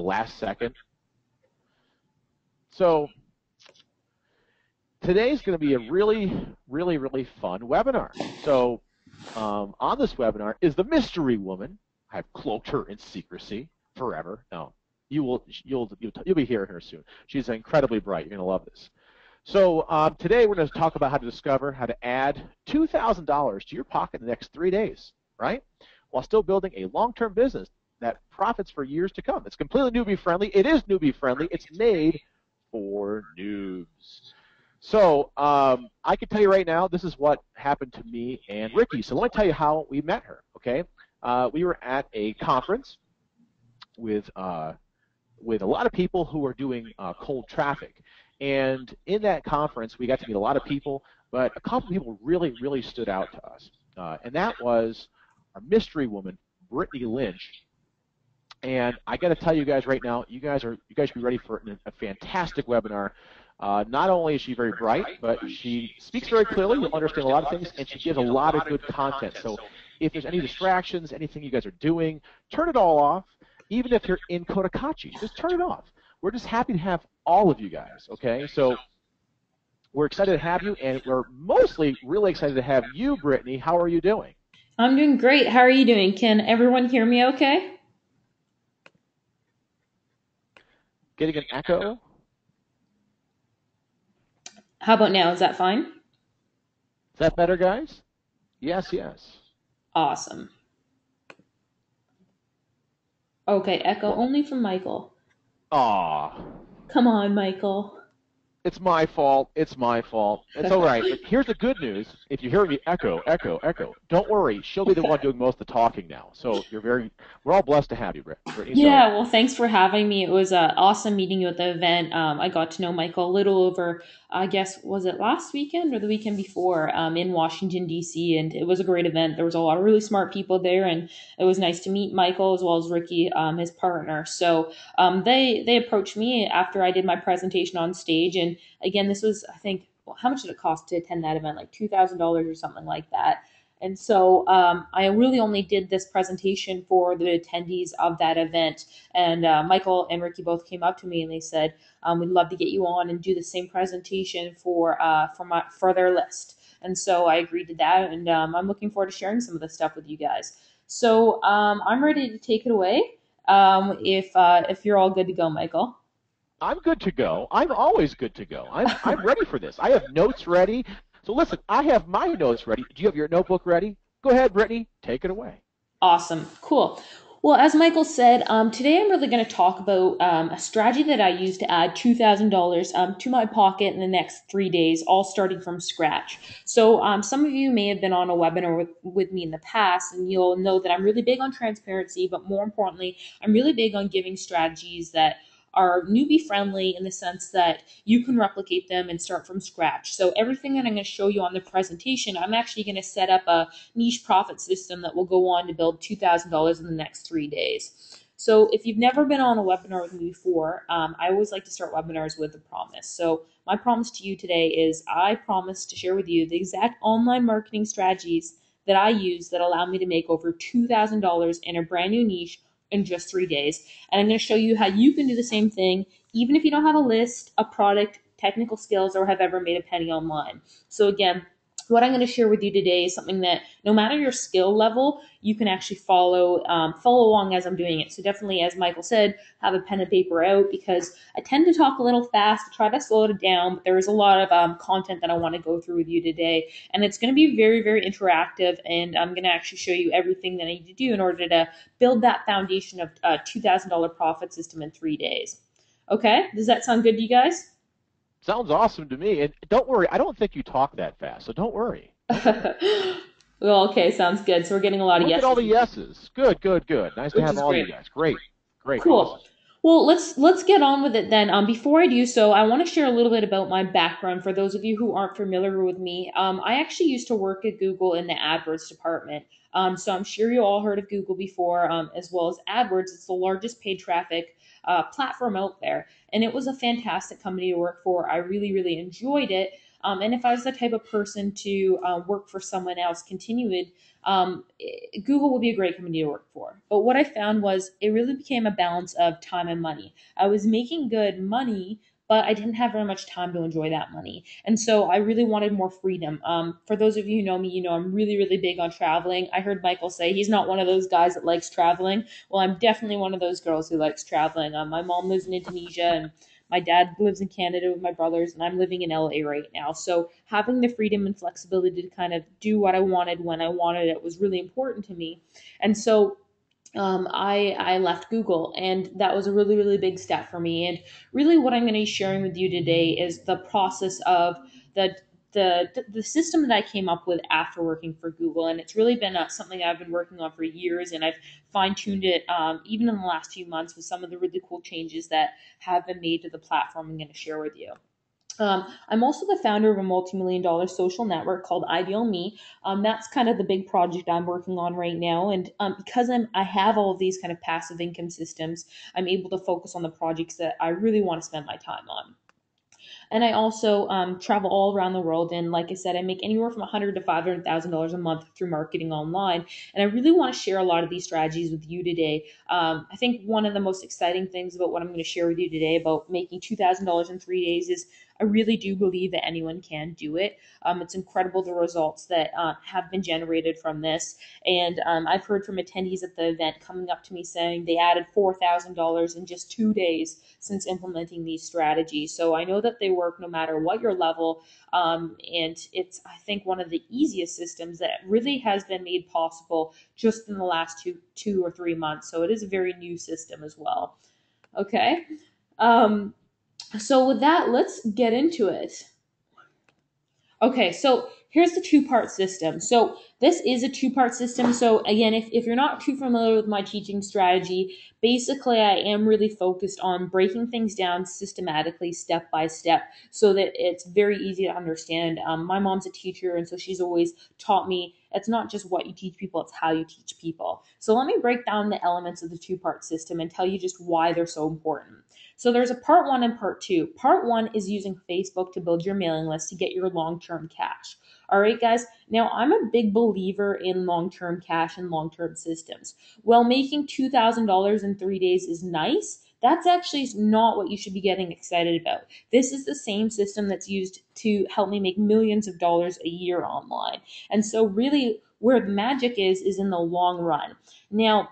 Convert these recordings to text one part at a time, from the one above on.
last second. So today's going to be a really, really, really fun webinar. So on this webinar is the mystery woman. I've cloaked her in secrecy forever. No, you'll be hearing her soon. She's incredibly bright. You're going to love this. So today we're going to talk about how to discover how to add $2,000 to your pocket in the next 3 days, right? While still building a long-term business that profits for years to come. It's completely newbie friendly. It is newbie friendly. It's made for noobs. So I can tell you right now, this is what happened to me and Ricky. So let me tell you how we met her. Okay, we were at a conference with a lot of people who are doing cold traffic, and in that conference we got to meet a lot of people, but a couple of people really, really stood out to us, and that was our mystery woman, Brittany Lynch. And I got to tell you guys right now, you guys should be ready for a fantastic webinar. Not only is she very bright, but she speaks very clearly. You'll understand a lot of things, and she gives a lot of good content. So if there's any distractions, anything you guys are doing, turn it all off. Even if you're in Cotacachi, just turn it off. We're just happy to have all of you guys, okay? So we're excited to have you, and we're mostly really excited to have you, Brittany. How are you doing? I'm doing great. How are you doing? Can everyone hear me okay? Getting an echo? How about now? Is that fine? Is that better, guys? Yes, yes. Awesome. Okay, echo only from Michael. Aw. Come on, Michael. It's my fault. It's my fault. It's all right. But here's the good news. If you hear me echo, echo, echo, don't worry. She'll be the one doing most of the talking now. So we're all blessed to have you, Brittany. Yeah, well, thanks for having me. It was awesome meeting you at the event. I got to know Michael a little over, I guess, was it last weekend or the weekend before in Washington, D.C., and it was a great event. There was a lot of really smart people there, and it was nice to meet Michael as well as Ricky, his partner. So they approached me after I did my presentation on stage, and again, this was, I think, how much did it cost to attend that event? Like $2,000 or something like that. And so I really only did this presentation for the attendees of that event. And Michael and Ricky both came up to me and they said, we'd love to get you on and do the same presentation for their list. And so I agreed to that, and I'm looking forward to sharing some of this stuff with you guys. So I'm ready to take it away if you're all good to go, Michael. I'm good to go. I'm always good to go. I'm ready for this. I have notes ready. So listen, I have my notes ready. Do you have your notebook ready? Go ahead, Brittany. Take it away. Awesome. Cool. Well, as Michael said, today I'm really going to talk about a strategy that I use to add $2,000 to my pocket in the next 3 days, all starting from scratch. So some of you may have been on a webinar with me in the past, and you'll know that I'm really big on transparency, but more importantly, I'm really big on giving strategies that are newbie friendly in the sense that you can replicate them and start from scratch. So everything that I'm going to show you on the presentation, I'm actually going to set up a niche profit system that will go on to build $2,000 in the next 3 days. So if you've never been on a webinar with me before, I always like to start webinars with a promise. So my promise to you today is I promise to share with you the exact online marketing strategies that I use that allow me to make over $2,000 in a brand new niche in just 3 days. And I'm going to show you how you can do the same thing, even if you don't have a list, a product, technical skills, or have ever made a penny online. So again, what I'm going to share with you today is something that no matter your skill level, you can actually follow along as I'm doing it. So definitely, as Michael said, have a pen and paper out because I tend to talk a little fast, try to slow it down, but there is a lot of content that I want to go through with you today. And it's going to be very, very interactive, and I'm going to actually show you everything that I need to do in order to build that foundation of a $2,000 profit system in 3 days. Okay, does that sound good to you guys? Sounds awesome to me. And don't worry, I don't think you talk that fast, so don't worry. Well, okay, sounds good. So we're getting a lot of yeses. Look at all the yeses. Good, good, good. Nice to have all you guys. Great, great. Cool. Awesome. Well, let's get on with it then. Before I do so, I want to share a little bit about my background for those of you who aren't familiar with me. I actually used to work at Google in the AdWords department. So I'm sure you all heard of Google before, as well as AdWords. It's the largest paid traffic platform out there, and it was a fantastic company to work for. I really, really enjoyed it. And if I was the type of person to work for someone else, Google would be a great company to work for. But what I found was it really became a balance of time and money. I was making good money, but I didn't have very much time to enjoy that money. And so I really wanted more freedom. For those of you who know me, you know I'm really, really big on traveling. I heard Michael say he's not one of those guys that likes traveling. Well, I'm definitely one of those girls who likes traveling. My mom lives in Indonesia, and my dad lives in Canada with my brothers, and I'm living in LA right now. So having the freedom and flexibility to kind of do what I wanted when I wanted it was really important to me. And so I left Google, and that was a really, really big step for me. And really, what I'm going to be sharing with you today is the process of the the system that I came up with after working for Google, and it's really been something I've been working on for years, and I've fine tuned it even in the last few months with some of the really cool changes that have been made to the platform I'm going to share with you. I'm also the founder of a multi-million dollar social network called Ideal Me. That's kind of the big project I'm working on right now. And because I have all of these kind of passive income systems, I'm able to focus on the projects that I really want to spend my time on. And I also travel all around the world. And like I said, I make anywhere from $100,000 to $500,000 a month through marketing online. And I really want to share a lot of these strategies with you today. I think one of the most exciting things about what I'm going to share with you today about making $2,000 in 3 days is I really do believe that anyone can do it. It's incredible the results that have been generated from this. And I've heard from attendees at the event coming up to me saying they added $4,000 in just 2 days since implementing these strategies. So I know that they work no matter what your level. And it's, I think, one of the easiest systems that really has been made possible just in the last 2 or 3 months. So it is a very new system as well. Okay. Um, so with that, let's get into it. Okay, so here's the two-part system. So this is a two-part system. So again, if you're not too familiar with my teaching strategy, basically I am really focused on breaking things down systematically, step by step, so that it's very easy to understand. My mom's a teacher, and so she's always taught me it's not just what you teach people, it's how you teach people. So let me break down the elements of the two-part system and tell you just why they're so important. So there's a part one and part two. Part one is using Facebook to build your mailing list to get your long-term cash. All right, guys. Now, I'm a big believer in long-term cash and long-term systems. While making $2,000 in 3 days is nice, that's actually not what you should be getting excited about. This is the same system that's used to help me make millions of dollars a year online. And so really where the magic is in the long run. Now,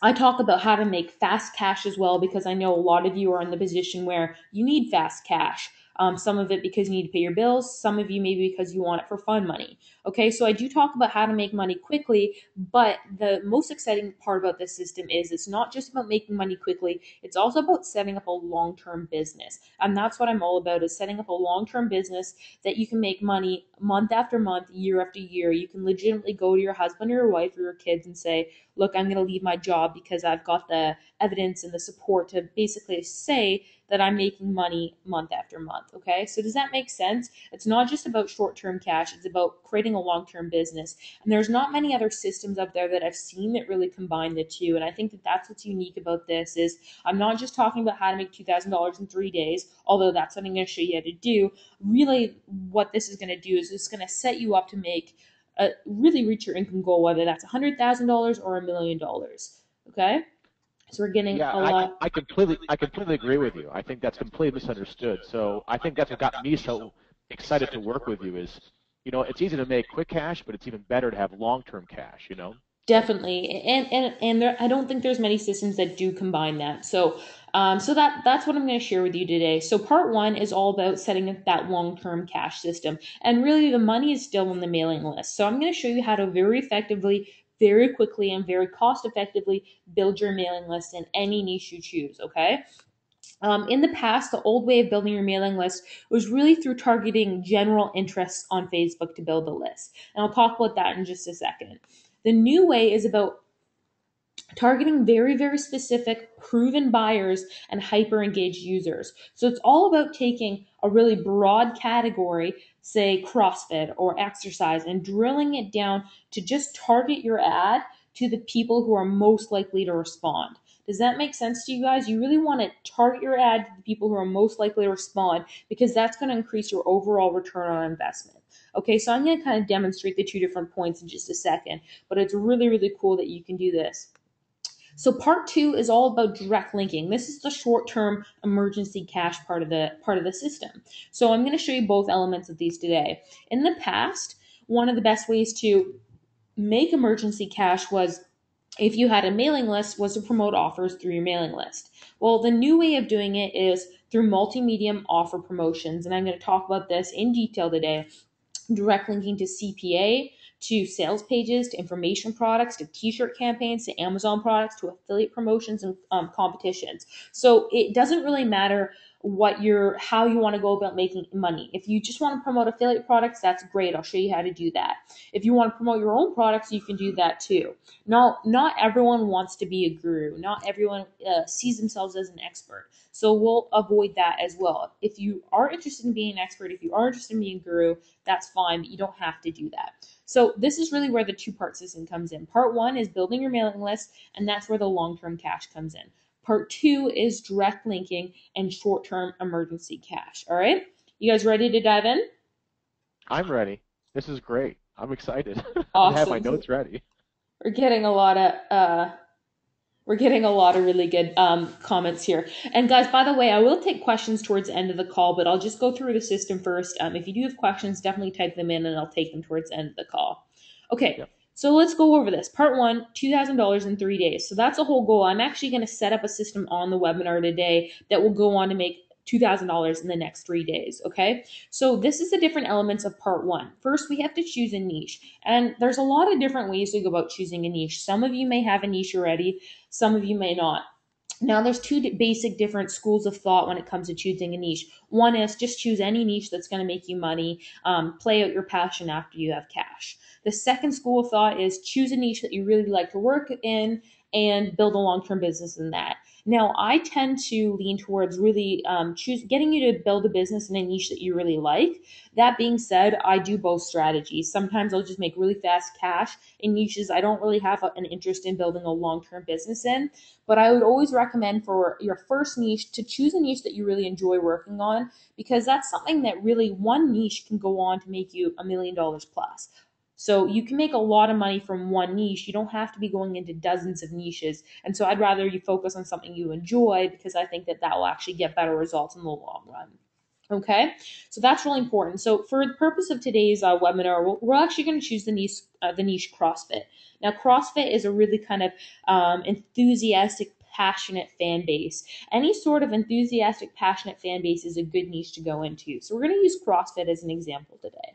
I talk about how to make fast cash as well because I know a lot of you are in the position where you need fast cash. Some of it because you need to pay your bills, some of you maybe because you want it for fun money. Okay, so I do talk about how to make money quickly, but the most exciting part about this system is it's not just about making money quickly, it's also about setting up a long-term business. And that's what I'm all about, is setting up a long-term business that you can make money month after month, year after year. You can legitimately go to your husband or your wife or your kids and say, look, I'm going to leave my job because I've got the evidence and the support to basically say that I'm making money month after month. Okay, so does that make sense? It's not just about short-term cash, it's about creating a long-term business. And there's not many other systems out there that I've seen that really combine the two. And I think that that's what's unique about this is I'm not just talking about how to make $2,000 in 3 days, although that's what I'm going to show you how to do. Really, what this is going to do is it's going to set you up to make really reach your income goal, whether that's $100,000 or $1,000,000. Okay, so we're getting Yeah, a lot. I completely agree with you. I think that's completely misunderstood. So I think that's what got me so excited to work with you is, it's easy to make quick cash, but it's even better to have long-term cash. Definitely, and there, I don't think there's many systems that do combine that. So, that's what I'm going to share with you today. So, part one is all about setting up that long-term cash system, and really the money is still on the mailing list. So, I'm going to show you how to very effectively, very quickly, and very cost-effectively build your mailing list in any niche you choose. Okay. In the past, the old way of building your mailing list was really through targeting general interests on Facebook to build a list. And I'll talk about that in just a second. The new way is about targeting very, very specific proven buyers and hyper engaged users. So it's all about taking a really broad category, say CrossFit or exercise, and drilling it down to just target your ad to the people who are most likely to respond. Does that make sense to you guys? You really want to target your ad to the people who are most likely to respond, because that's going to increase your overall return on investment. Okay, so I'm going to kind of demonstrate the two different points in just a second, but it's really, really cool that you can do this. So part two is all about direct linking. This is the short-term emergency cash part of the system. So I'm going to show you both elements of these today. In the past, one of the best ways to make emergency cash was, if you had a mailing list, was to promote offers through your mailing list. Well, the new way of doing it is through multi-medium offer promotions, and I'm going to talk about this in detail today. Direct linking to CPA, to sales pages, to information products, to t-shirt campaigns, to Amazon products, to affiliate promotions and competitions. So it doesn't really matter how you want to go about making money. If you just want to promote affiliate products, that's great. I'll show you how to do that. If you want to promote your own products, you can do that too. Not everyone wants to be a guru. Not everyone sees themselves as an expert. So we'll avoid that as well. If you are interested in being an expert, if you are interested in being a guru, that's fine, but you don't have to do that. So this is really where the two-part system comes in. Part one is building your mailing list, and that's where the long-term cash comes in. Part two is direct linking and short-term emergency cash. All right? You guys ready to dive in? I'm ready. This is great. I'm excited. I have my Awesome. notes ready. We're getting a lot of really good comments here. And guys, by the way, I will take questions towards the end of the call, but I'll just go through the system first. If you do have questions, definitely type them in and I'll take them towards the end of the call. Okay, Yep. so let's go over this. Part one, $2,000 in 3 days. So that's a whole goal. I'm actually going to set up a system on the webinar today that will go on to make $2,000 in the next 3 days. Okay, so this is the different elements of part one. First, we have to choose a niche, and there's a lot of different ways to go about choosing a niche. Some of you may have a niche already, some of you may not. Now, there's two basic different schools of thought when it comes to choosing a niche. One is just choose any niche that's going to make you money, play out your passion after you have cash. The second school of thought is choose a niche that you really like to work in and build a long-term business in that. Now, I tend to lean towards really getting you to build a business in a niche that you really like. That being said, I do both strategies. Sometimes I'll just make really fast cash in niches I don't really have an interest in building a long-term business in. But I would always recommend for your first niche to choose a niche that you really enjoy working on, because that's something that really one niche can go on to make you $1 million plus. So you can make a lot of money from one niche. You don't have to be going into dozens of niches. And so I'd rather you focus on something you enjoy, because I think that will actually get better results in the long run. Okay, so that's really important. So for the purpose of today's webinar, we're actually going to choose the niche CrossFit. Now, CrossFit is a really kind of enthusiastic, passionate fan base. Any sort of enthusiastic, passionate fan base is a good niche to go into. So we're going to use CrossFit as an example today.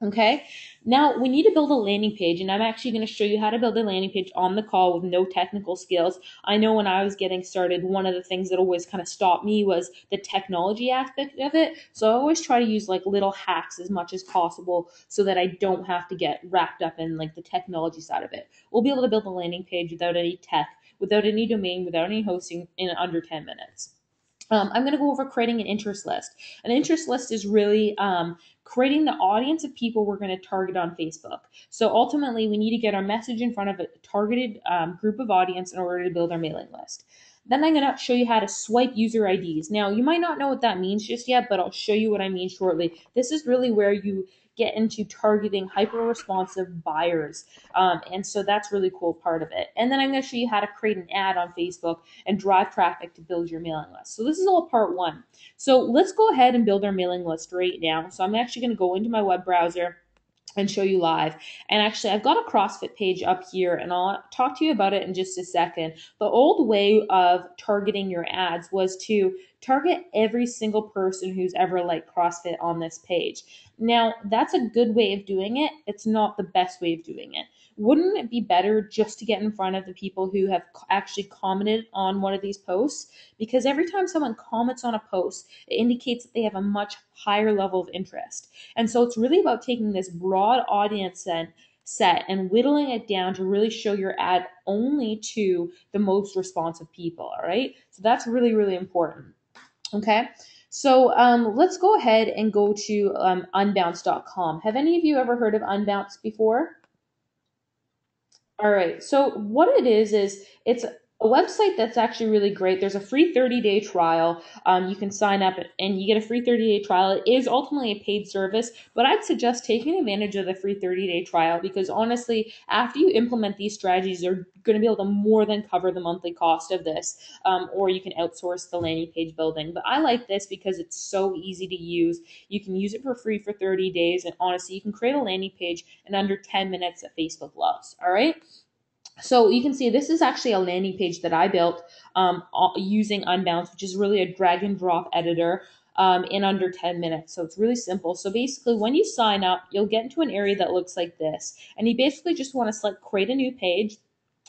Okay, now we need to build a landing page, and I'm actually going to show you how to build a landing page on the call with no technical skills. I know when I was getting started, one of the things that always kind of stopped me was the technology aspect of it. So I always try to use like little hacks as much as possible so that I don't have to get wrapped up in like the technology side of it. We'll be able to build a landing page without any tech, without any domain, without any hosting in under 10 minutes. I'm going to go over creating an interest list. An interest list is really creating the audience of people we're going to target on Facebook. So ultimately, we need to get our message in front of a targeted group of audience in order to build our mailing list. Then I'm going to show you how to swipe user IDs. Now, you might not know what that means just yet, but I'll show you what I mean shortly. This is really where you get into targeting hyper-responsive buyers. And so that's really cool part of it. And then I'm going to show you how to create an ad on Facebook and drive traffic to build your mailing list. So this is all part one. So let's go ahead and build our mailing list right now. So I'm actually going to go into my web browser and show you live. And actually, I've got a CrossFit page up here, and I'll talk to you about it in just a second. The old way of targeting your ads was to target every single person who's ever liked CrossFit on this page. Now, that's a good way of doing it. It's not the best way of doing it. Wouldn't it be better just to get in front of the people who have actually commented on one of these posts? Because every time someone comments on a post, it indicates that they have a much higher level of interest. And so it's really about taking this broad audience set and whittling it down to really show your ad only to the most responsive people. All right. So that's really, really important. Okay. So let's go ahead and go to unbounce.com. Have any of you ever heard of Unbounce before? All right. So what it is it's A website that's actually really great. There's a free 30-day trial. You can sign up and you get a free 30-day trial. It is ultimately a paid service, but I'd suggest taking advantage of the free 30-day trial because honestly, after you implement these strategies, you're going to be able to more than cover the monthly cost of this, or you can outsource the landing page building. But I like this because it's so easy to use. You can use it for free for 30 days, and honestly, you can create a landing page in under 10 minutes that Facebook loves. All right. So you can see this is actually a landing page that I built using Unbounce, which is really a drag and drop editor in under 10 minutes. So it's really simple. So basically, when you sign up, you'll get into an area that looks like this. And you basically just want to select create a new page.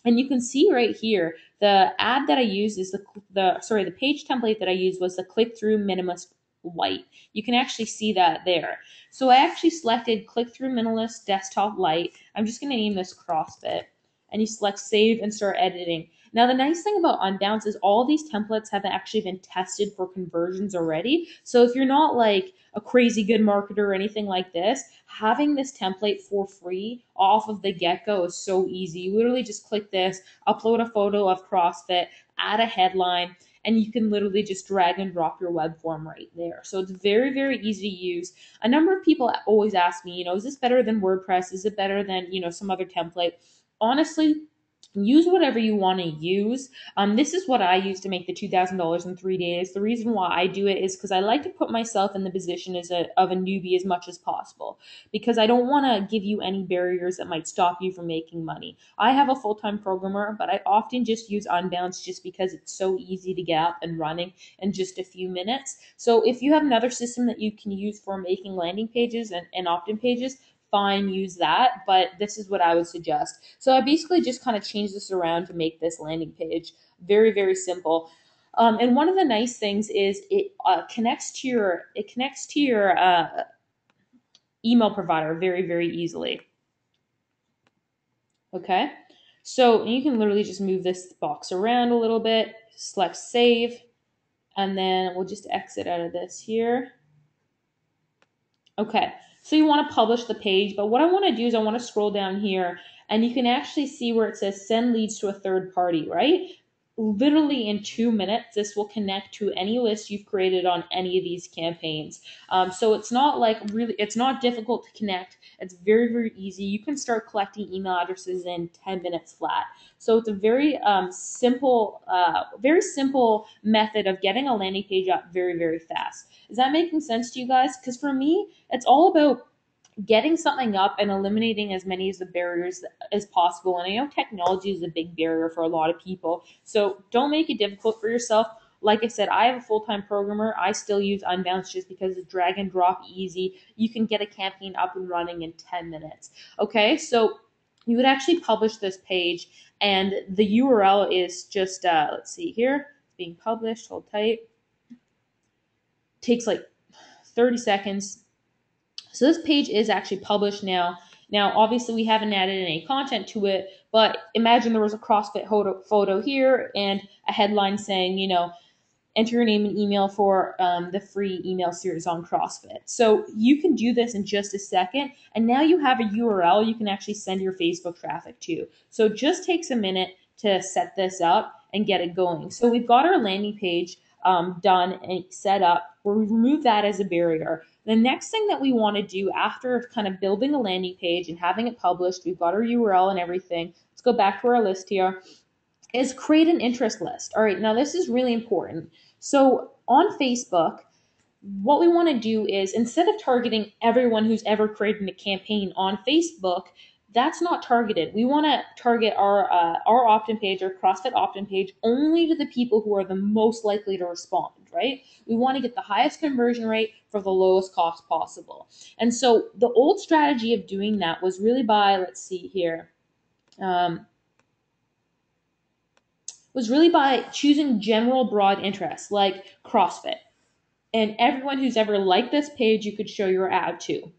And you can see right here, the ad that I used is the page template that I used was the click through minimalist light. You can actually see that there. So I actually selected click through minimalist desktop light. I'm just going to name this CrossFit, and you select save and start editing. Now, the nice thing about Unbounce is all these templates have actually been tested for conversions already. So if you're not like a crazy good marketer or anything like this, having this template for free off of the get-go is so easy. You literally just click this, upload a photo of CrossFit, add a headline, and you can literally just drag and drop your web form right there. So it's very, very easy to use. A number of people always ask me, is this better than WordPress? Is it better than, some other template? Honestly, use whatever you want to use. This is what I use to make the $2,000 in 3 days. The reason why I do it is because I like to put myself in the position of a newbie as much as possible, because I don't want to give you any barriers that might stop you from making money. I have a full-time programmer, but I often just use Unbounce just because it's so easy to get up and running in just a few minutes. So if you have another system that you can use for making landing pages and opt-in pages, fine, use that, but this is what I would suggest. So I basically just kind of changed this around to make this landing page very, very simple. And one of the nice things is it connects to your email provider very, very easily. Okay, so you can literally just move this box around a little bit, select save, and then we'll just exit out of this here. Okay, so you want to publish the page, but what I want to do is I want to scroll down here and you can actually see where it says send leads to a third party, right? Literally in 2 minutes, this will connect to any list you've created on any of these campaigns. So it's not it's not difficult to connect. It's very, very easy. You can start collecting email addresses in 10 minutes flat. So it's a very very simple method of getting a landing page up very, very fast. Is that making sense to you guys? Because for me, it's all about getting something up and eliminating as many of the barriers as possible. And I know technology is a big barrier for a lot of people. So don't make it difficult for yourself. Like I said, I have a full-time programmer. I still use Unbounce just because it's drag and drop easy. You can get a campaign up and running in 10 minutes. Okay, so you would actually publish this page, and the URL is just, let's see here, it's being published, hold tight. Takes like 30 seconds. So this page is actually published now. Now, obviously, we haven't added any content to it, but imagine there was a CrossFit photo here and a headline saying, enter your name and email for the free email series on CrossFit. So you can do this in just a second, and now you have a URL you can actually send your Facebook traffic to. So it just takes a minute to set this up and get it going. So we've got our landing page done and set up, where we've removed that as a barrier. The next thing that we want to do after kind of building a landing page and having it published, we've got our URL and everything. Let's go back to our list here, is create an interest list. All right, now this is really important. So on Facebook, what we want to do is, instead of targeting everyone who's ever created a campaign on Facebook, that's not targeted. We want to target our opt-in page, our CrossFit opt-in page, only to the people who are the most likely to respond, right? We want to get the highest conversion rate for the lowest cost possible. And so the old strategy of doing that was really by, let's see here, was really by choosing general broad interests like CrossFit. And everyone who's ever liked this page, you could show your ad to.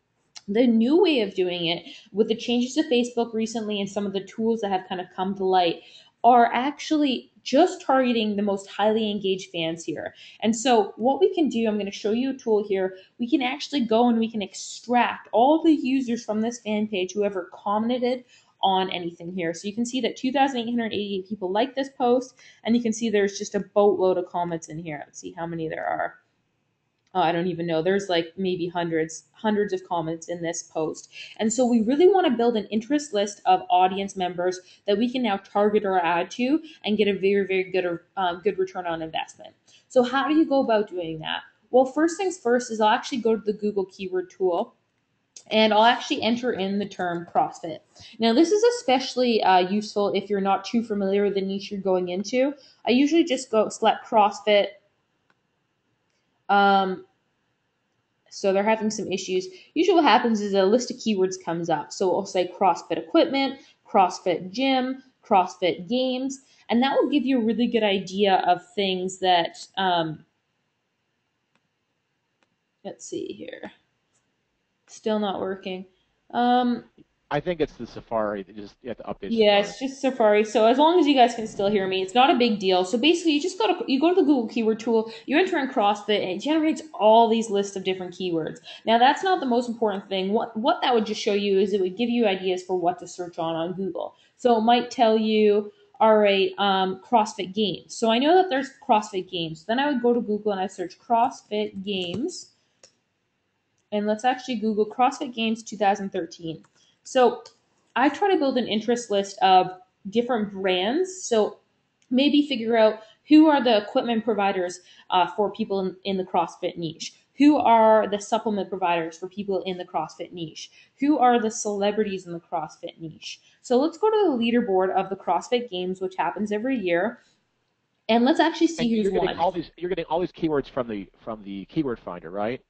The new way of doing it, with the changes to Facebook recently and some of the tools that have kind of come to light, are actually just targeting the most highly engaged fans here. And so what we can do, I'm going to show you a tool here. We can actually go and we can extract all the users from this fan page, whoever commented on anything here. So you can see that 2,888 people like this post, and you can see there's just a boatload of comments in here. Let's see how many there are. I don't even know. There's like maybe hundreds of comments in this post. And so we really want to build an interest list of audience members that we can now target our ad to and get a very good return on investment. So how do you go about doing that? Well, first things first is I'll actually go to the Google keyword tool, and I'll actually enter in the term CrossFit. Now, this is especially useful if you're not too familiar with the niche you're going into. I usually just go select CrossFit. So they're having some issues. Usually what happens is a list of keywords comes up. So it'll say CrossFit equipment, CrossFit gym, CrossFit games, and that will give you a really good idea of things that, let's see here. Still not working. I think it's the Safari. You have to update Yeah, Safari. it's just Safari. So as long as you guys can still hear me, it's not a big deal. So basically, you go to the Google keyword tool, you enter in CrossFit, and it generates all these lists of different keywords. Now that's not the most important thing. What that would just show you is it would give you ideas for what to search on Google. So it might tell you, all right, CrossFit games. So I know that there's CrossFit games. Then I would go to Google and I search CrossFit games, and let's actually Google CrossFit Games 2013. So I try to build an interest list of different brands. So maybe figure out who are the equipment providers for people in the CrossFit niche. Who are the supplement providers for people in the CrossFit niche? Who are the celebrities in the CrossFit niche? So let's go to the leaderboard of the CrossFit Games, which happens every year, and let's actually And see who's won. you're getting all these keywords from the keyword finder, right?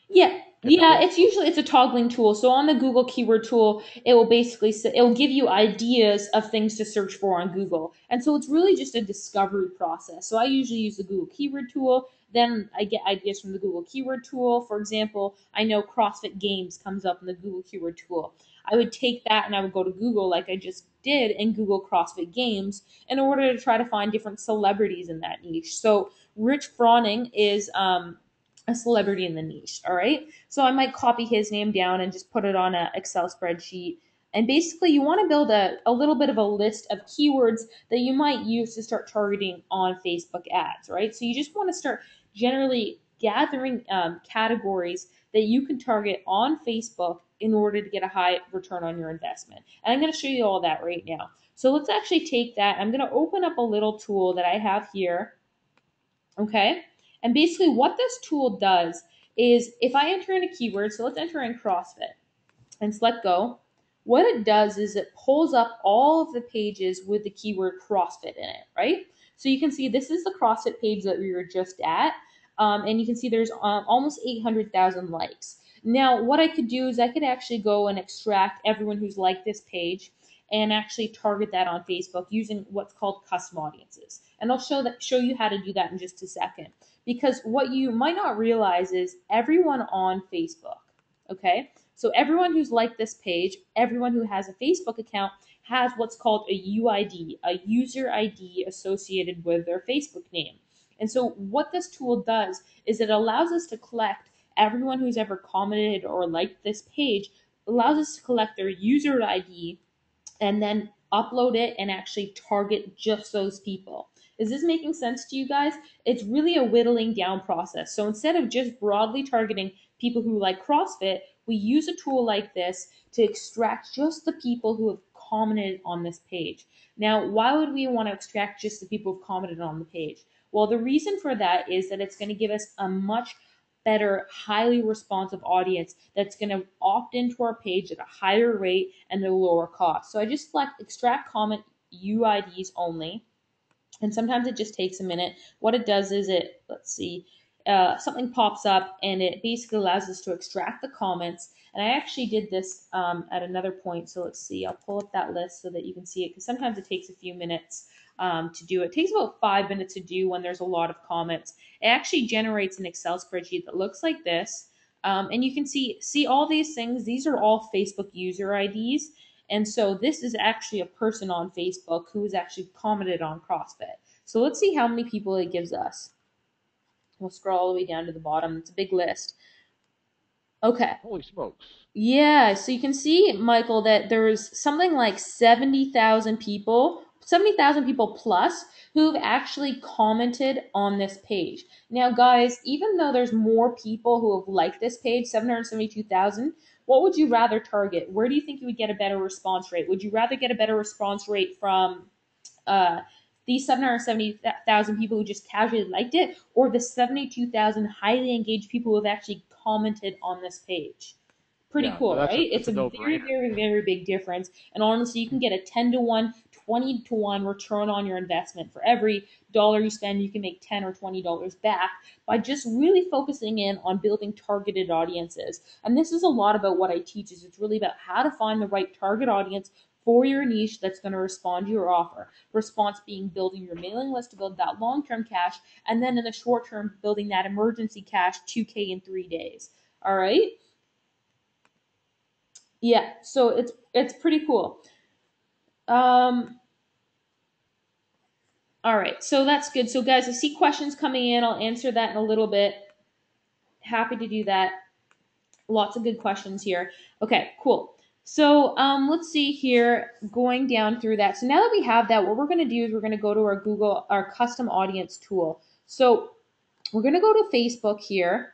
Yeah, yeah, Typically. it's a toggling tool. So on the Google keyword tool, it will basically it will give you ideas of things to search for on Google. And so it's really just a discovery process. So I usually use the Google keyword tool, then I get ideas from the Google keyword tool. For example, I know CrossFit Games comes up in the Google keyword tool. I would take that and I would go to Google like I just did and Google CrossFit Games in order to try to find different celebrities in that niche. So Rich Froning is a celebrity in the niche. All right. So I might copy his name down and just put it on an Excel spreadsheet. And basically, you want to build a little bit of a list of keywords that you might use to start targeting on Facebook ads, right? So you just want to start generally gathering categories that you can target on Facebook in order to get a high return on your investment. And I'm going to show you all that right now. So let's actually take that. I'm going to open up a little tool that I have here. Okay. And basically what this tool does is if I enter in a keyword, so let's enter in CrossFit and select go, what it does is it pulls up all of the pages with the keyword CrossFit in it, right? So you can see this is the CrossFit page that we were just at. And you can see there's almost 800,000 likes. Now, what I could do is I could actually go and extract everyone who's liked this page and actually target that on Facebook using what's called custom audiences. And I'll show you how to do that in just a second. Because what you might not realize is everyone on Facebook, okay? So everyone who's liked this page, everyone who has a Facebook account has what's called a UID, a user ID associated with their Facebook name. And so what this tool does is it allows us to collect everyone who's ever commented or liked this page, allows us to collect their user ID and then upload it and actually target just those people. Is this making sense to you guys? It's really a whittling down process. So instead of just broadly targeting people who like CrossFit, we use a tool like this to extract just the people who have commented on this page. Now, why would we want to extract just the people who've commented on the page? Well, the reason for that is that it's going to give us a much better, highly responsive audience that's going to opt into our page at a higher rate and at a lower cost. So I just select extract comment UIDs only. And sometimes it just takes a minute. What it does is let's see, something pops up and it basically allows us to extract the comments. And I actually did this at another point. So let's see, I'll pull up that list so that you can see it because sometimes it takes a few minutes to do it. It takes about 5 minutes to do when there's a lot of comments. It actually generates an Excel spreadsheet that looks like this. And you can see all these things. These are all Facebook user IDs. And so this is actually a person on Facebook who has actually commented on CrossFit. So let's see how many people it gives us. We'll scroll all the way down to the bottom. It's a big list. Okay. Holy smokes. Yeah, so you can see, Michael, that there's something like 70,000 people plus who've actually commented on this page. Now, guys, even though there's more people who have liked this page, 772,000, what would you rather target? Where do you think you would get a better response rate? Would you rather get a better response rate from uh, these 770,000 people who just casually liked it, or the 72,000 highly engaged people who have actually commented on this page? Pretty Yeah, cool, right? that's It's a a very, no-brainer. very, very big difference. And honestly, you can get a 10 to 1, 20 to 1 return on your investment. For every dollar you spend, you can make 10 or $20 back by just really focusing in on building targeted audiences. And this is a lot about what I teach is it's really about how to find the right target audience for your niche that's going to respond to your offer. Response being building your mailing list to build that long-term cash, and then in the short term, building that emergency cash 2K in 3 days. All right. Yeah, so it's pretty cool. Um, all right, so that's good. So guys, I see questions coming in. I'll answer that in a little bit. Happy to do that. Lots of good questions here. Okay, cool. So let's see here, going down through that. So now that we have that, what we're going to do is we're going to go to our custom audience tool. So we're going to go to Facebook here,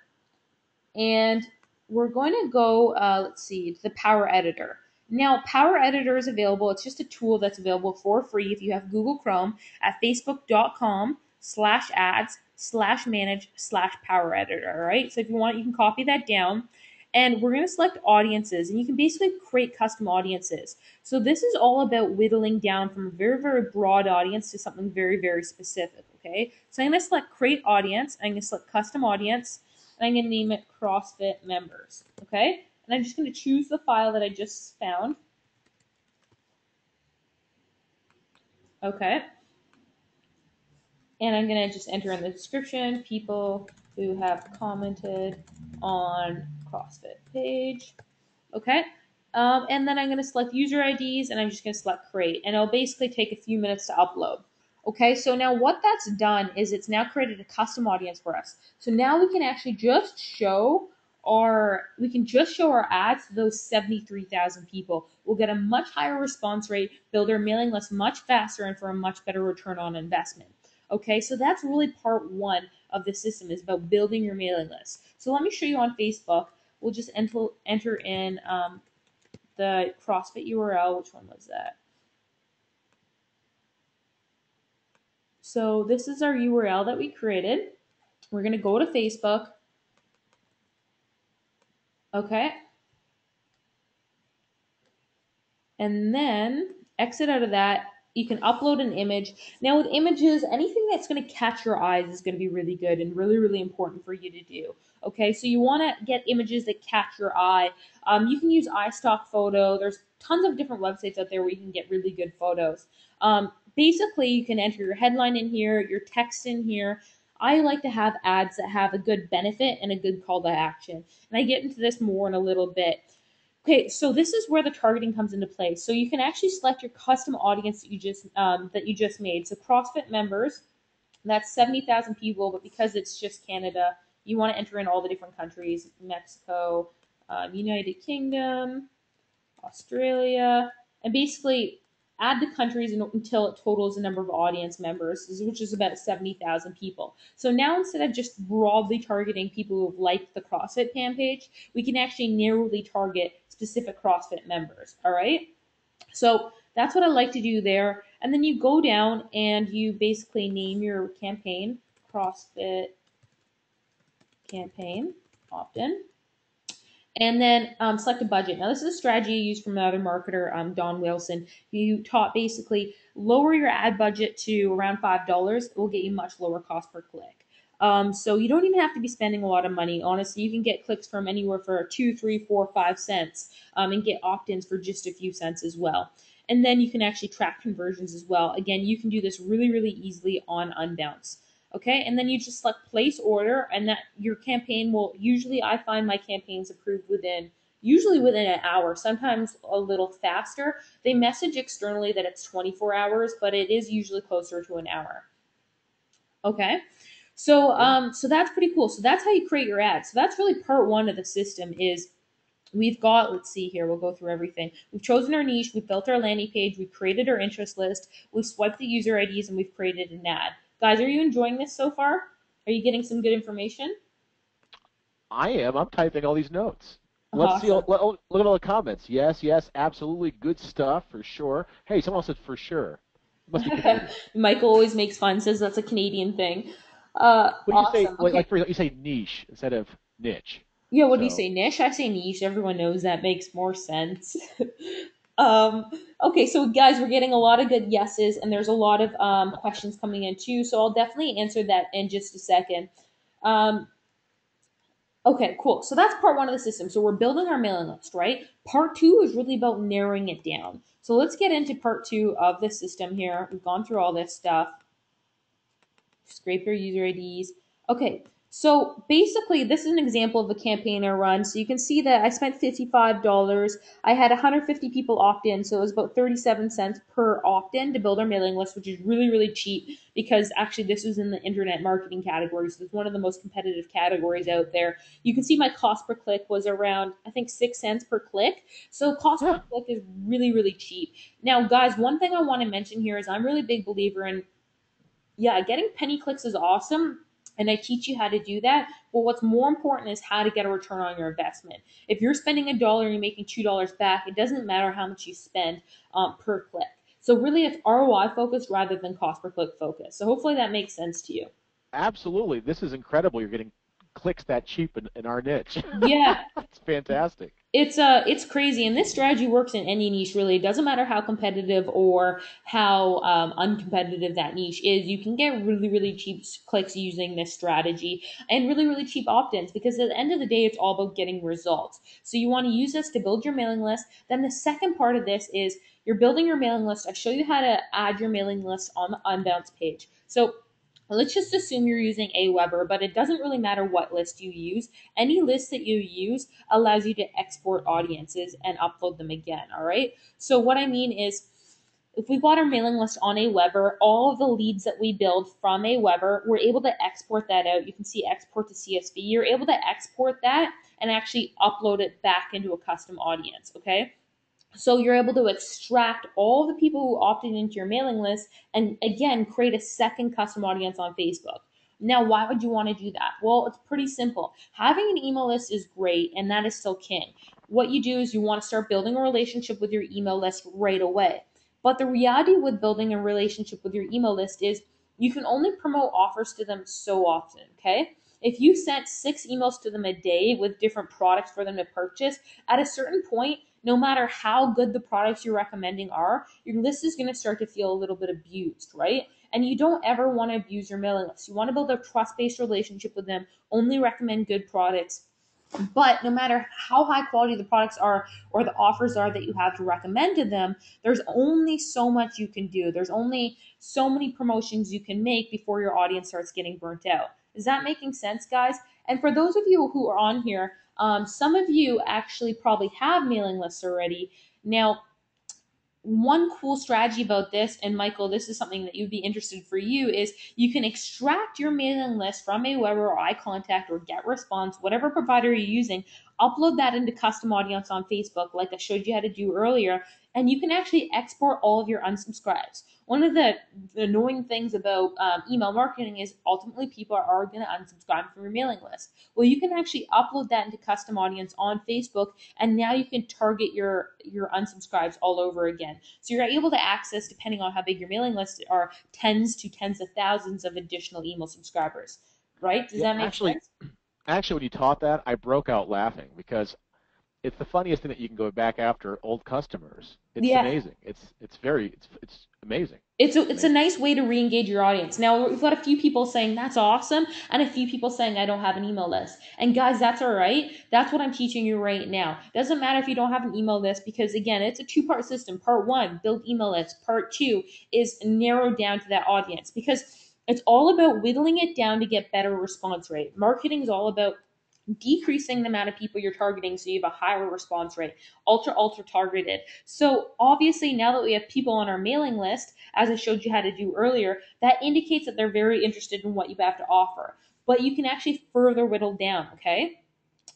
and we're going to go, let's see, the Power Editor. Now, Power Editor is available. It's just a tool that's available for free if you have Google Chrome at facebook.com/ads/manage/Power Editor. All right. So if you want, you can copy that down. And we're going to select audiences, and you can basically create custom audiences. So this is all about whittling down from a very, very broad audience to something very, very specific. Okay. So I'm going to select create audience. I'm going to select custom audience. And I'm going to name it CrossFit members. Okay. And I'm just going to choose the file that I just found. Okay. And I'm going to just enter in the description people who have commented on CrossFit page. Okay. And then I'm going to select user IDs and I'm just going to select create. And it'll basically take a few minutes to upload. Okay, so now what that's done is it's now created a custom audience for us. So now we can actually just show our ads to those 73,000 people. We'll get a much higher response rate, build our mailing list much faster, and for a much better return on investment. Okay, so that's really part one of the system is about building your mailing list. So let me show you on Facebook. We'll just enter in the CrossFit URL. Which one was that? So this is our URL that we created. We're going to go to Facebook. Okay. And then exit out of that. You can upload an image. Now with images, anything that's going to catch your eyes is going to be really good and really, really important for you to do. Okay, so you want to get images that catch your eye. You can use iStock Photo. There's tons of different websites out there where you can get really good photos. Basically, you can enter your headline in here, your text in here. I like to have ads that have a good benefit and a good call to action. And I get into this more in a little bit. Okay, so this is where the targeting comes into play. So you can actually select your custom audience that you just made. So CrossFit members, that's 70,000 people, but because it's just Canada, you want to enter in all the different countries: Mexico, United Kingdom, Australia, and basically add the countries until it totals the number of audience members, which is about 70,000 people. So now instead of just broadly targeting people who have liked the CrossFit fan page, we can actually narrowly target specific CrossFit members. All right. So that's what I like to do there. And then you go down and you basically name your campaign CrossFit campaign often. And then select a budget. Now, this is a strategy used from another marketer, Don Wilson. You taught basically lower your ad budget to around $5. It will get you much lower cost per click. So you don't even have to be spending a lot of money. Honestly, you can get clicks from anywhere for 2, 3, 4, 5 cents, and get opt-ins for just a few cents as well. And then you can actually track conversions as well. Again, you can do this really, really easily on Unbounce. Okay, and then you just select place order, and that your campaign will usually, I find my campaigns approved usually within an hour, sometimes a little faster. They message externally that it's 24 hours, but it is usually closer to an hour. Okay, So, Yeah. so that's pretty cool. So that's how you create your ad. So that's really part one of the system is we've got, let's see here, we'll go through everything. We've chosen our niche, we've built our landing page, we've created our interest list, we've swiped the user IDs, and we've created an ad. Guys, are you enjoying this so far? Are you getting some good information? I am. I'm typing all these notes. Let's see. Awesome. Look at all the comments. Yes, yes, absolutely. Good stuff for sure. Hey, someone else said for sure. Must be Canadian. Michael always makes fun, says that's a Canadian thing. What do you say? Awesome. Like Okay. for example, you say niche instead of niche. Yeah, what do you So say? Niche? I say niche. Everyone knows that makes more sense. um, okay, so guys, we're getting a lot of good yeses, and there's a lot of questions coming in too. So I'll definitely answer that in just a second. Um, okay, cool. So that's part one of the system. So we're building our mailing list, right? Part two is really about narrowing it down. So let's get into part two of the system here. We've gone through all this stuff. Scrape your user IDs. Okay, so basically, this is an example of a campaign I run. So you can see that I spent $55. I had 150 people opt in, so it was about 37 cents per opt in to build our mailing list, which is really, really cheap because actually this was in the internet marketing category. So it's one of the most competitive categories out there. You can see my cost per click was around, I think, 6 cents per click. So cost per yeah, click is really, really cheap. Now, guys, one thing I want to mention here is I'm a really big believer in yeah, getting penny clicks is awesome. And I teach you how to do that. But what's more important is how to get a return on your investment. If you're spending $1 and you're making $2 back, it doesn't matter how much you spend per click. So really, it's ROI focused rather than cost per click focused. So hopefully that makes sense to you. absolutely. This is incredible. You're getting clicks that cheap in our niche. Yeah, It's fantastic. it's crazy, and this strategy works in any niche. Really, it doesn't matter how competitive or how uncompetitive that niche is. You can get really really cheap clicks using this strategy, and really really cheap opt-ins because at the end of the day, it's all about getting results. So you want to use this to build your mailing list. Then the second part of this is you're building your mailing list. I show you how to add your mailing list on the unbounce page. So let's just assume you're using Aweber, but it doesn't really matter what list you use. Any list that you use allows you to export audiences and upload them again. All right. So what I mean is, if we've got our mailing list on Aweber, all of the leads that we build from Aweber, we're able to export that out. You can see export to CSV. You're able to export that and actually upload it back into a custom audience. Okay. So you're able to extract all the people who opted into your mailing list and again create a second custom audience on Facebook. Now, why would you want to do that? Well, it's pretty simple. Having an email list is great, and that is still king. What you do is you want to start building a relationship with your email list right away. But the reality with building a relationship with your email list is you can only promote offers to them so often, okay? If you sent 6 emails to them a day with different products for them to purchase, at a certain point, no matter how good the products you're recommending are, your list is going to start to feel a little bit abused, right? And you don't ever want to abuse your mailing list. You want to build a trust based relationship with them, only recommend good products. But no matter how high quality the products are or the offers are that you have to recommend to them, there's only so much you can do. There's only so many promotions you can make before your audience starts getting burnt out. Is that making sense, guys? And for those of you who are on here, some of you actually probably have mailing lists already. Now, one cool strategy about this, and Michael, this is something that you'd be interested for you, is you can extract your mailing list from Aweber or iContact or GetResponse, whatever provider you're using, upload that into custom audience on Facebook, like I showed you how to do earlier, and you can actually export all of your unsubscribes. One of the annoying things about email marketing is ultimately people are going to unsubscribe from your mailing list. Well, you can actually upload that into custom audience on Facebook, and now you can target your unsubscribes all over again. So you're able to access, depending on how big your mailing lists are, tens of thousands of additional email subscribers. Right? Does Yeah, that make sense? actually, when you taught that, I broke out laughing because it's the funniest thing that you can go back after old customers. It's Yeah. amazing. It's amazing. It's a Amazing. nice way to re-engage your audience. Now we've got a few people saying that's awesome, and a few people saying I don't have an email list. And guys, that's all right. That's what I'm teaching you right now. Doesn't matter if you don't have an email list because again, it's a two-part system. Part one, build email list. Part two is narrow down to that audience because it's all about whittling it down to get better response rate. Marketing is all about decreasing the amount of people you're targeting so you have a higher response rate, ultra targeted. So obviously now that we have people on our mailing list, as I showed you how to do earlier, that indicates that they're very interested in what you have to offer. But you can actually further whittle down, okay?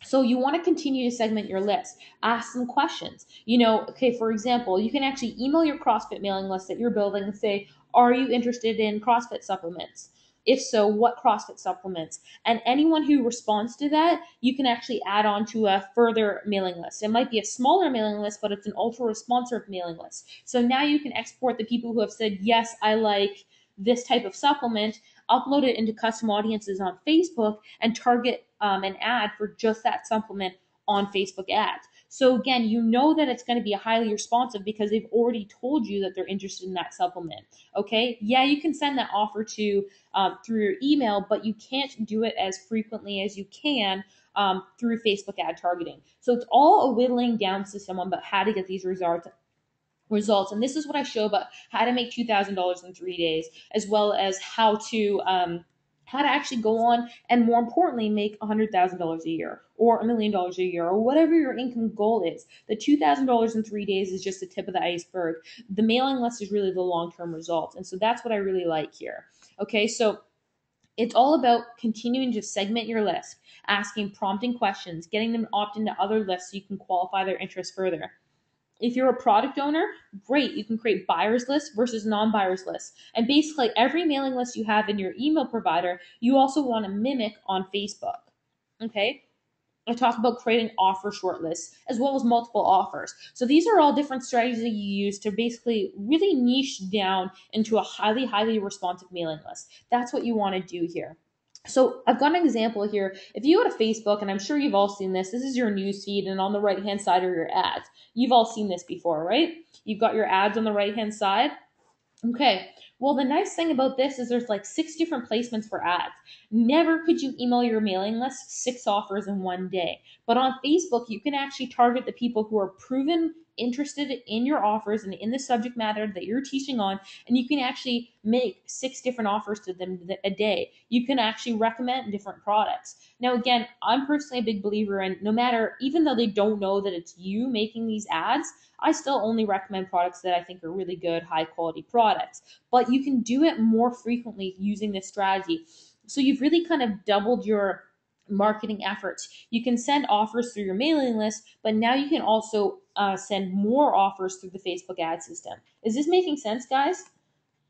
So you want to continue to segment your list. Ask some questions. Okay, for example, you can actually email your CrossFit mailing list that you're building and say, are you interested in CrossFit supplements? If so, what CrossFit supplements? And anyone who responds to that, you can actually add on to a further mailing list. It might be a smaller mailing list, but it's an ultra responsive mailing list. So now you can export the people who have said, yes, I like this type of supplement, upload it into custom audiences on Facebook, and target an ad for just that supplement on Facebook ads. So again, you know that it's going to be highly responsive because they've already told you that they're interested in that supplement. Okay, yeah, you can send that offer to through your email, but you can't do it as frequently as you can through Facebook ad targeting. So it's all a whittling down system about how to get these results. And this is what I show about how to make $2,000 in 3 days, as well as how to actually go on and, more importantly, make $100,000 a year or $1 million a year or whatever your income goal is. The $2,000 in 3 days is just the tip of the iceberg. The mailing list is really the long-term result. And so that's what I really like here. Okay, so it's all about continuing to segment your list, asking prompting questions, getting them to opt into other lists so you can qualify their interest further. If you're a product owner, great. You can create buyers lists versus non-buyers lists. And basically every mailing list you have in your email provider, you also want to mimic on Facebook. Okay? I talk about creating offer shortlists as well as multiple offers. So these are all different strategies that you use to basically really niche down into a highly responsive mailing list. That's what you want to do here. So I've got an example here. If you go to Facebook, and I'm sure you've all seen this, this is your news feed, and on the right hand side are your ads. You've all seen this before, right? You've got your ads on the right hand side. Okay. Well, the nice thing about this is there's like 6 different placements for ads. Never could you email your mailing list 6 offers in one day. But on Facebook, you can actually target the people who are proven interested in your offers and in the subject matter that you're teaching on, and you can actually make 6 different offers to them a day. You can actually recommend different products. Now, again, I'm personally a big believer in, no matter, even though they don't know that it's you making these ads, I still only recommend products that I think are really good, high quality products. But you can do it more frequently using this strategy. So you've really kind of doubled your marketing efforts. You can send offers through your mailing list, but now you can also send more offers through the Facebook ad system. Is this making sense, guys?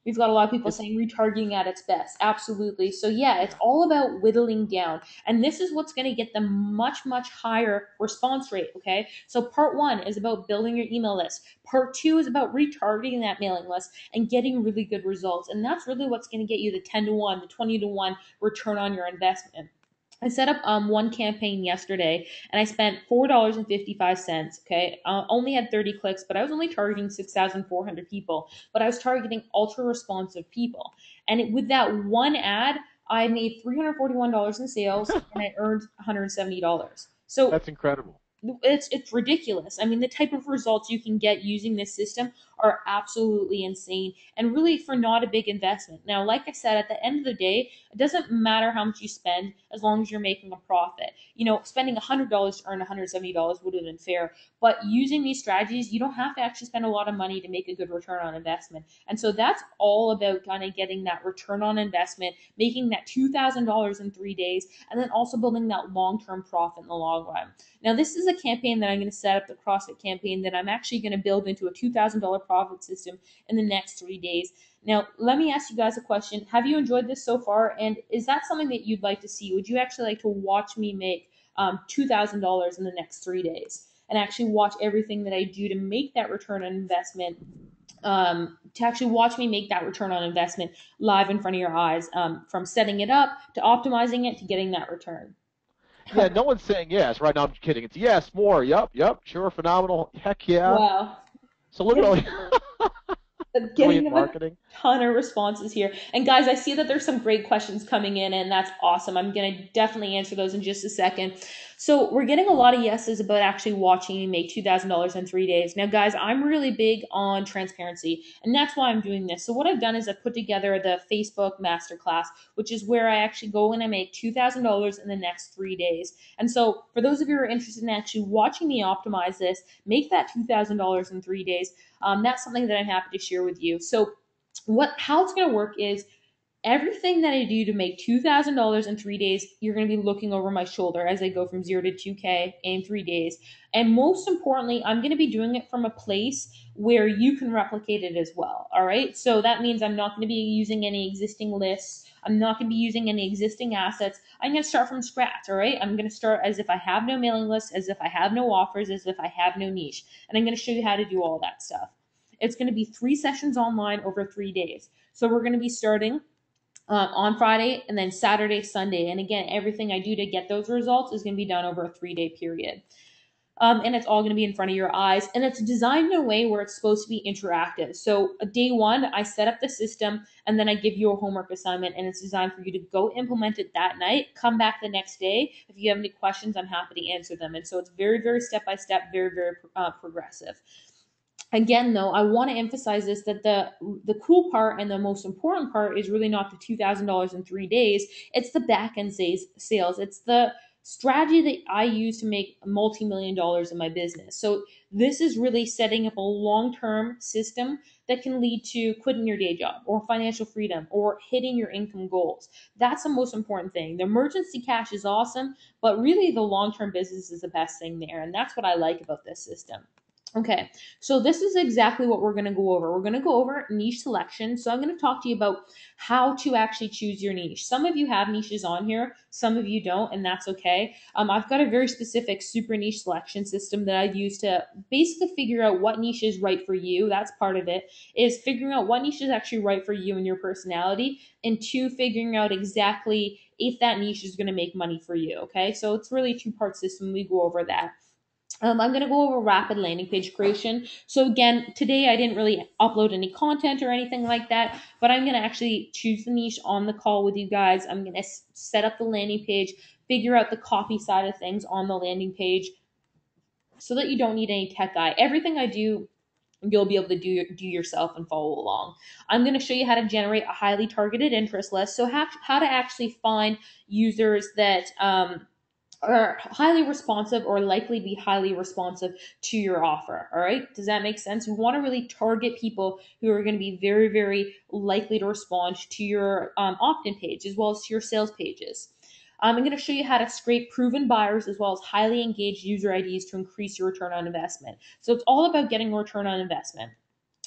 We've got a lot of people It's saying retargeting at its best. Absolutely. So yeah, it's yeah. all about whittling down. And this is what's going to get them much higher response rate. Okay. So part one is about building your email list. Part two is about retargeting that mailing list and getting really good results. And that's really what's going to get you the 10-to-1, the 20-to-1 return on your investment. I set up one campaign yesterday, and I spent $4.55. Okay, only had 30 clicks, but I was only targeting 6,400 people. But I was targeting ultra responsive people, and with that one ad, I made $341 in sales, and I earned $170. So That's incredible. it's ridiculous. I mean, the type of results you can get using this system are absolutely insane and really for not a big investment. Now, like I said, at the end of the day, it doesn't matter how much you spend as long as you're making a profit. Spending $100 to earn $170 would have been fair, but using these strategies, you don't have to actually spend a lot of money to make a good return on investment. And so that's all about kind of getting that return on investment, making that $2,000 in 3 days, and then also building that long-term profit in the long run. Now, this is a campaign that I'm going to set up, the CrossFit campaign, that I'm actually going to build into a $2,000 profit system in the next 3 days. Now, let me ask you guys a question. Have you enjoyed this so far? And is that something that you'd like to see? Would you actually like to watch me make $2,000 in the next 3 days and actually watch everything that I do to make that return on investment? To actually watch me make that return on investment live in front of your eyes, from setting it up to optimizing it to getting that return. Yeah, no one's saying yes. Right now, I'm kidding. It's yes, more. Yep, sure, phenomenal. Heck yeah. Wow. So look at all. Getting Brilliant them a marketing. ton of responses here. And guys, I see that there's some great questions coming in, and that's awesome. I'm going to definitely answer those in just a second. So we're getting a lot of yeses about actually watching me make $2,000 in 3 days. Now, guys, I'm really big on transparency, and that's why I'm doing this. So what I've done is I've put together the Facebook Masterclass, which is where I actually go and I make $2,000 in the next 3 days. And so for those of you who are interested in actually watching me optimize this, make that $2,000 in 3 days. That's something that I'm happy to share with you. So how it's going to work is everything that I do to make $2,000 in 3 days, you're going to be looking over my shoulder as I go from 0 to 2K in 3 days. And most importantly, I'm going to be doing it from a place where you can replicate it as well. All right. So that means I'm not going to be using any existing lists. I'm not going to be using any existing assets. I'm going to start from scratch. All right. I'm going to start as if I have no mailing list, as if I have no offers, as if I have no niche. And I'm going to show you how to do all that stuff. It's going to be 3 sessions online over 3 days. So we're going to be starting on Friday and then Saturday, Sunday. And again, everything I do to get those results is going to be done over a 3 day period. And it's all going to be in front of your eyes. And it's designed in a way where it's supposed to be interactive. So day one, I set up the system and then I give you a homework assignment, and it's designed for you to go implement it that night, come back the next day. If you have any questions, I'm happy to answer them. And so it's very, very step by step, very, very progressive. Again, though, I want to emphasize this, that the cool part and the most important part is really not the $2,000 in 3 days. It's the back end sales. It's the strategy that I use to make multi-million dollars in my business. So this is really setting up a long-term system that can lead to quitting your day job or financial freedom or hitting your income goals. That's the most important thing. The emergency cash is awesome, but really the long-term business is the best thing there. And that's what I like about this system. Okay, so this is exactly what we're going to go over. We're going to go over niche selection. So I'm going to talk to you about how to actually choose your niche. Some of you have niches on here, some of you don't, and that's okay. I've got a very specific super niche selection system that I use to basically figure out what niche is right for you. That's part of it, is figuring out what niche is actually right for you and your personality, and two, figuring out exactly if that niche is going to make money for you. Okay, so it's really a two-part system. We go over that. I'm going to go over rapid landing page creation. So again, today I didn't really upload any content or anything like that, but I'm going to actually choose the niche on the call with you guys. I'm going to set up the landing page, figure out the copy side of things on the landing page so that you don't need any tech guy. Everything I do, you'll be able to do yourself and follow along. I'm going to show you how to generate a highly targeted interest list. So how to actually find users that are highly responsive or likely be highly responsive to your offer. All right. Does that make sense? We want to really target people who are going to be very, very likely to respond to your opt-in page as well as to your sales pages. I'm going to show you how to scrape proven buyers as well as highly engaged user IDs to increase your return on investment. So it's all about getting a return on investment.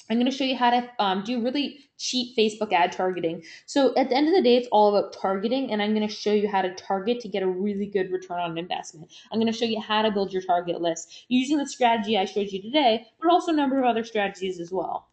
I'm going to show you how to do really cheap Facebook ad targeting. So at the end of the day, it's all about targeting, and I'm going to show you how to target to get a really good return on investment. I'm going to show you how to build your target list using the strategy I showed you today, but also a number of other strategies as well.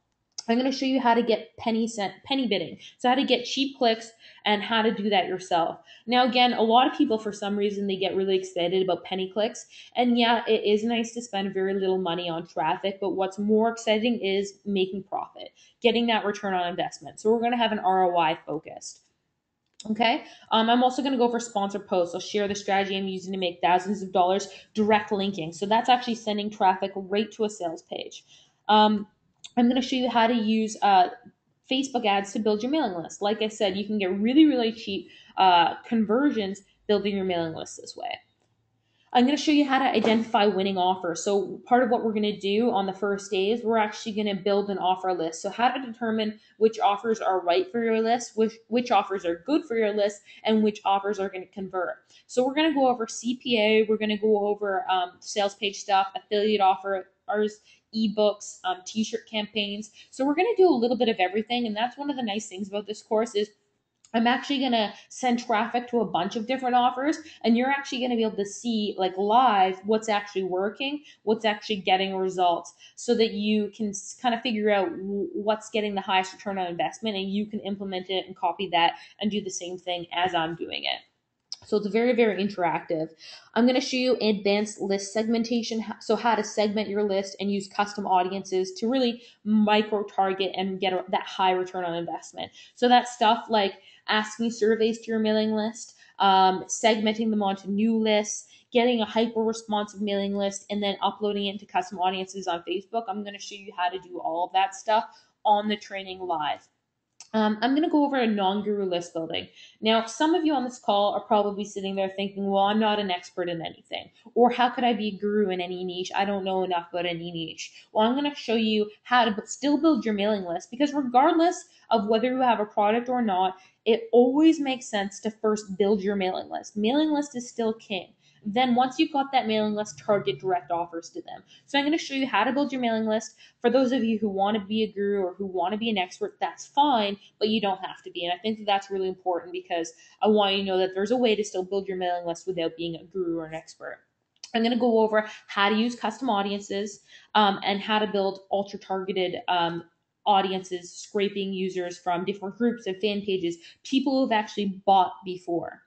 I'm going to show you how to get penny bidding. So how to get cheap clicks and how to do that yourself. Now, again, a lot of people, for some reason, they get really excited about penny clicks. And yeah, it is nice to spend very little money on traffic, but what's more exciting is making profit, getting that return on investment. So we're going to have an ROI focused. Okay. I'm also going to go for sponsored posts. I'll share the strategy I'm using to make thousands of dollars direct linking. So that's actually sending traffic right to a sales page. I'm going to show you how to use Facebook ads to build your mailing list. Like I said, you can get really, really cheap conversions building your mailing list this way. I'm going to show you how to identify winning offers. So part of what we're going to do on the first day is we're actually going to build an offer list. So how to determine which offers are right for your list, which offers are good for your list, and which offers are going to convert. So we're going to go over CPA. We're going to go over sales page stuff, affiliate offers, ebooks, t-shirt campaigns. So we're going to do a little bit of everything. And that's one of the nice things about this course is I'm actually going to send traffic to a bunch of different offers, and you're actually going to be able to see like live what's actually working, what's actually getting results, so that you can kind of figure out what's getting the highest return on investment, and you can implement it and copy that and do the same thing as I'm doing it. So it's very, very interactive. I'm going to show you advanced list segmentation, so how to segment your list and use custom audiences to really micro target and get that high return on investment. So that's stuff like asking surveys to your mailing list, segmenting them onto new lists, getting a hyper responsive mailing list, and then uploading it into custom audiences on Facebook. I'm going to show you how to do all of that stuff on the training live. I'm going to go over a non-guru list building. Now, some of you on this call are probably sitting there thinking, well, I'm not an expert in anything. Or how could I be a guru in any niche? I don't know enough about any niche. Well, I'm going to show you how to still build your mailing list, because regardless of whether you have a product or not, it always makes sense to first build your mailing list. Mailing list is still king. Then once you've got that mailing list, target direct offers to them. So I'm going to show you how to build your mailing list. For those of you who want to be a guru or who want to be an expert, that's fine, but you don't have to be. And I think that that's really important, because I want you to know that there's a way to still build your mailing list without being a guru or an expert. I'm going to go over how to use custom audiences, and how to build ultra targeted audiences, scraping users from different groups and fan pages, people who have actually bought before.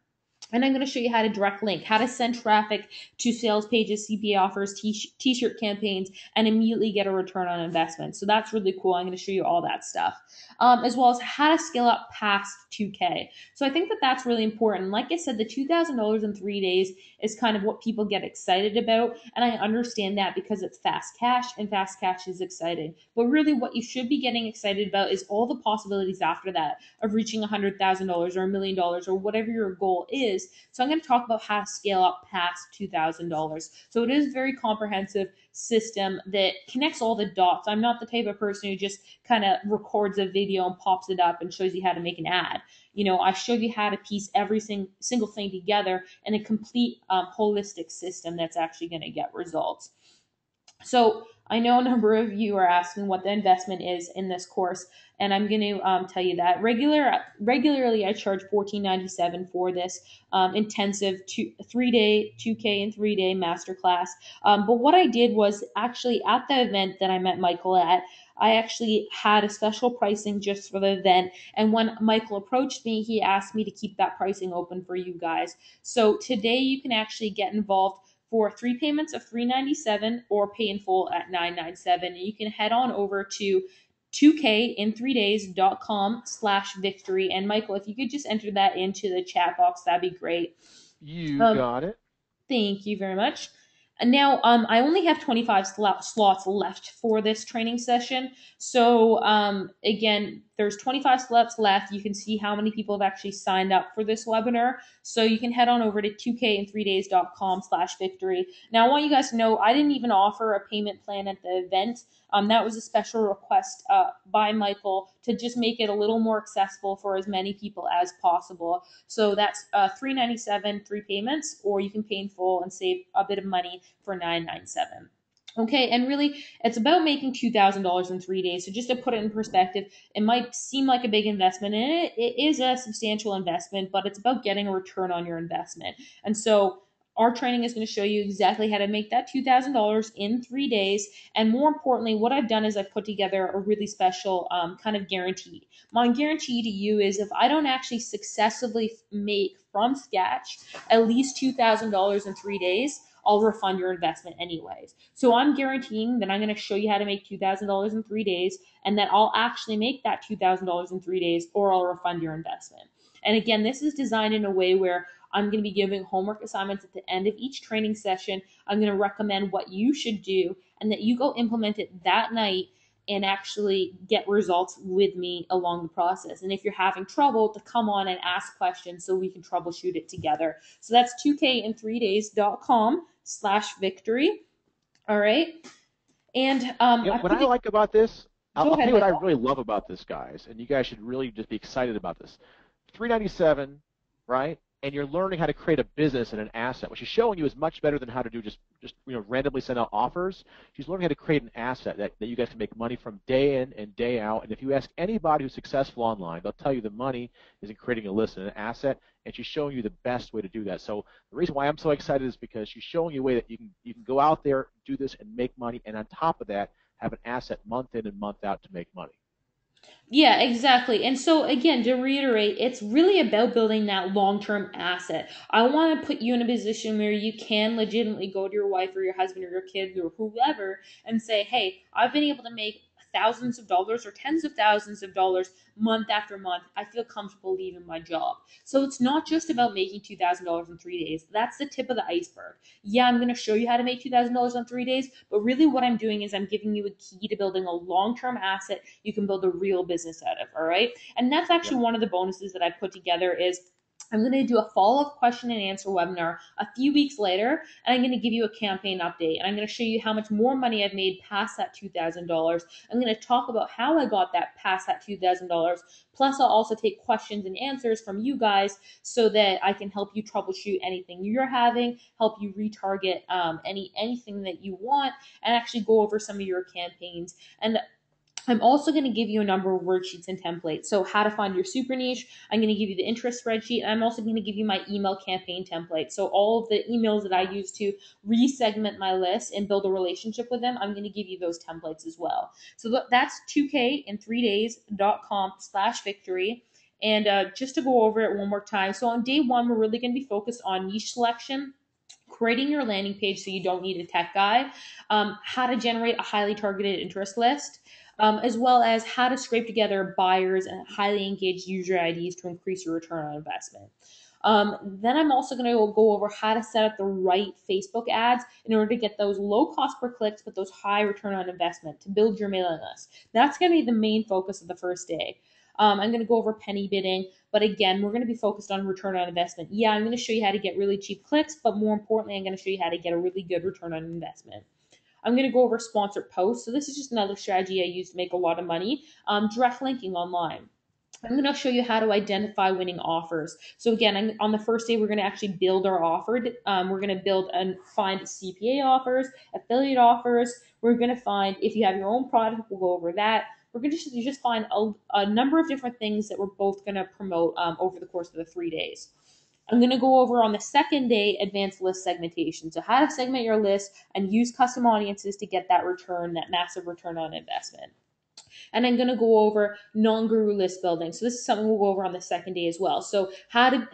And I'm going to show you how to direct link, how to send traffic to sales pages, CPA offers, t-shirt campaigns, and immediately get a return on investment. So that's really cool. I'm going to show you all that stuff, as well as how to scale up past 2K. So I think that that's really important. Like I said, the $2,000 in 3 days is kind of what people get excited about. And I understand that, because it's fast cash, and fast cash is exciting. But really what you should be getting excited about is all the possibilities after that of reaching $100,000 or $1 million or whatever your goal is. So I'm going to talk about how to scale up past $2,000. So it is a very comprehensive system that connects all the dots. I'm not the type of person who just kind of records a video and pops it up and shows you how to make an ad. I show you how to piece every single thing together in a complete holistic system that's actually going to get results. So I know a number of you are asking what the investment is in this course, and I'm going to tell you that regularly I charge $14.97 for this intensive 3-day 2K and 3-day masterclass. But what I did was, actually at the event that I met Michael at, I actually had a special pricing just for the event. And when Michael approached me, he asked me to keep that pricing open for you guys. So today you can actually get involved for 3 payments of $397 or pay in full at $997. And you can head on over to 2kin3days.com/victory. And Michael, if you could just enter that into the chat box, that'd be great. You got it. Thank you very much. And now I only have 25 slots left for this training session. So again, there's 25 slots left. You can see how many people have actually signed up for this webinar. So you can head on over to 2kin3days.com/victory. Now I want you guys to know I didn't even offer a payment plan at the event. That was a special request by Michael to just make it a little more accessible for as many people as possible. So that's $397, 3 payments, or you can pay in full and save a bit of money for $997. Okay, and really, it's about making $2,000 in 3 days. So just to put it in perspective, it might seem like a big investment, and it is a substantial investment, but it's about getting a return on your investment. And so our training is going to show you exactly how to make that $2,000 in 3 days. And more importantly, what I've done is I've put together a really special kind of guarantee. My guarantee to you is, if I don't actually successfully make from scratch at least $2,000 in 3 days, I'll refund your investment anyways. So I'm guaranteeing that I'm going to show you how to make $2,000 in 3 days, and that I'll actually make that $2,000 in 3 days, or I'll refund your investment. And again, this is designed in a way where I'm going to be giving homework assignments at the end of each training session. I'm going to recommend what you should do, and that you go implement it that night and actually get results with me along the process. And if you're having trouble, to come on and ask questions so we can troubleshoot it together. So that's 2kin3days.com/victory. All right. And what I like about this, I'll tell you what I Michael. really love about this, guys, and you guys should really just be excited about this. $397, right? And you're learning how to create a business and an asset. What she's showing you is much better than how to do just randomly send out offers. She's learning how to create an asset that you guys can make money from day in and day out. And if you ask anybody who's successful online, they'll tell you the money is in creating a list and an asset, and she's showing you the best way to do that. So the reason why I'm so excited is because she's showing you a way that you can go out there, do this, and make money, and on top of that, have an asset month in and month out to make money. Yeah, exactly. And so, again, to reiterate, it's really about building that long term asset. I want to put you in a position where you can legitimately go to your wife or your husband or your kids or whoever and say, hey, I've been able to make thousands of dollars or tens of thousands of dollars month after month. I feel comfortable leaving my job. So it's not just about making $2,000 in 3 days. That's the tip of the iceberg. Yeah, I'm going to show you how to make $2,000 in 3 days, but really what I'm doing is I'm giving you a key to building a long-term asset you can build a real business out of, all right? And that's Yep. actually one of the bonuses that I put together is I'm going to do a follow-up question and answer webinar a few weeks later, and I'm going to give you a campaign update, and I'm going to show you how much more money I've made past that $2,000. I'm going to talk about how I got that past that $2,000. Plus, I'll also take questions and answers from you guys so that I can help you troubleshoot anything you're having, help you retarget anything that you want, and actually go over some of your campaigns. And I'm also going to give you a number of worksheets and templates. So, how to find your super niche. I'm going to give you the interest spreadsheet. And I'm also going to give you my email campaign template. So, all of the emails that I use to resegment my list and build a relationship with them, I'm going to give you those templates as well. So, that's 2K in 3days.com/victory. And just to go over it one more time. So, on day one, we're really going to be focused on niche selection, creating your landing page so you don't need a tech guy, how to generate a highly targeted interest list, as well as how to scrape together buyers and highly engaged user IDs to increase your return on investment. Then I'm also going to go over how to set up the right Facebook ads in order to get those low cost per clicks, but those high return on investment to build your mailing list. That's going to be the main focus of the first day. I'm going to go over penny bidding, but again, we're going to be focused on return on investment. Yeah, I'm going to show you how to get really cheap clicks, but more importantly, I'm going to show you how to get a really good return on investment. I'm going to go over sponsored posts. So this is just another strategy I use to make a lot of money. Direct linking online. I'm going to show you how to identify winning offers. So again, on the first day, we're going to actually build our offer. We're going to build and find CPA offers, affiliate offers. We're going to find if you have your own product, we'll go over that. We're going to just find a number of different things that we're both going to promote over the course of the 3 days. I'm going to go over on the second day advanced list segmentation. So how to segment your list and use custom audiences to get that return, that massive return on investment. And I'm going to go over non-guru list building. So this is something we'll go over on the second day as well. So how to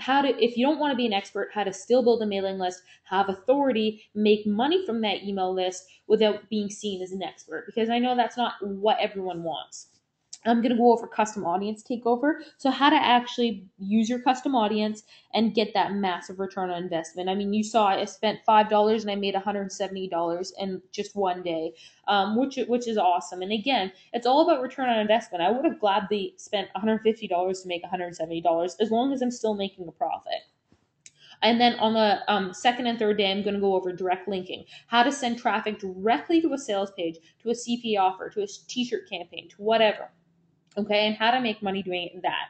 if you don't want to be an expert, how to still build a mailing list, have authority, make money from that email list without being seen as an expert, because I know that's not what everyone wants. I'm going to go over custom audience takeover. So, how to actually use your custom audience and get that massive return on investment. I mean, you saw I spent $5 and I made $170 in just one day, which is awesome. And again, it's all about return on investment. I would have gladly spent $150 to make $170 as long as I'm still making a profit. And then on the second and third day, I'm going to go over direct linking, how to send traffic directly to a sales page, to a CPA offer, to a t-shirt campaign, to whatever. Okay, and how to make money doing that.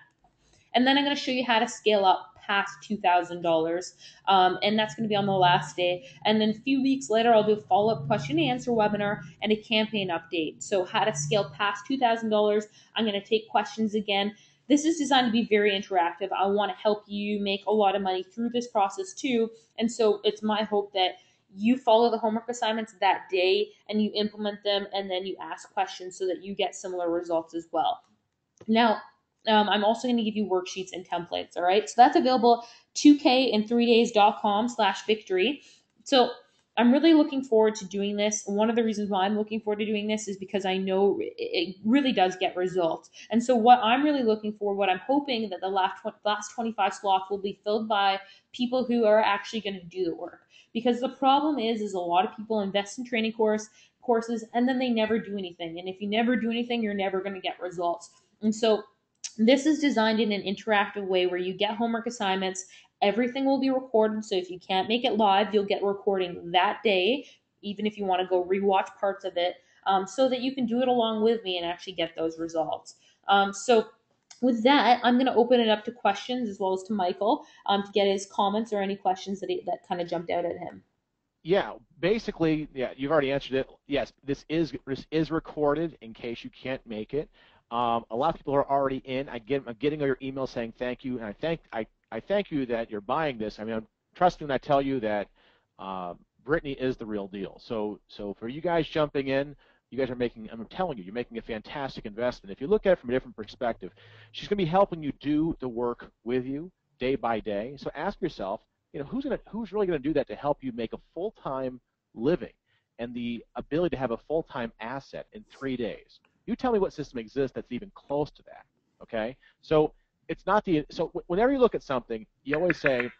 And then I'm going to show you how to scale up past $2,000. And that's going to be on the last day. And then a few weeks later, I'll do a follow-up question and answer webinar and a campaign update. So how to scale past $2,000. I'm going to take questions again. This is designed to be very interactive. I want to help you make a lot of money through this process too. And so it's my hope that you follow the homework assignments that day and you implement them, and then you ask questions so that you get similar results as well. Now, I'm also going to give you worksheets and templates. All right. So that's available 2k3days.com/victory. So I'm really looking forward to doing this. One of the reasons why I'm looking forward to doing this is because I know it really does get results. And so what I'm really looking for, what I'm hoping that the last 25 slots will be filled by people who are actually going to do the work. Because the problem is a lot of people invest in training courses and then they never do anything. And if you never do anything, you're never going to get results. And so this is designed in an interactive way where you get homework assignments. Everything will be recorded. So if you can't make it live, you'll get recording that day, even if you want to go rewatch parts of it, so that you can do it along with me and actually get those results. So with that, I'm going to open it up to questions as well as to Michael to get his comments or any questions that kind of jumped out at him. Yeah, basically, yeah, you've already answered it. Yes, this is recorded in case you can't make it. A lot of people are already in. I'm getting your email saying thank you, and I thank you that you're buying this. I mean, trust me when I tell you that Brittany is the real deal. So for you guys jumping in, You guys are making, I'm telling you, you're making a fantastic investment. If you look at it from a different perspective, she's going to be helping you do the work with you day by day. So ask yourself, who's really going to do that to help you make a full-time living and the ability to have a full-time asset in 3 days? You tell me what system exists that's even close to that. Okay, so it's not the so whenever you look at something, you always say,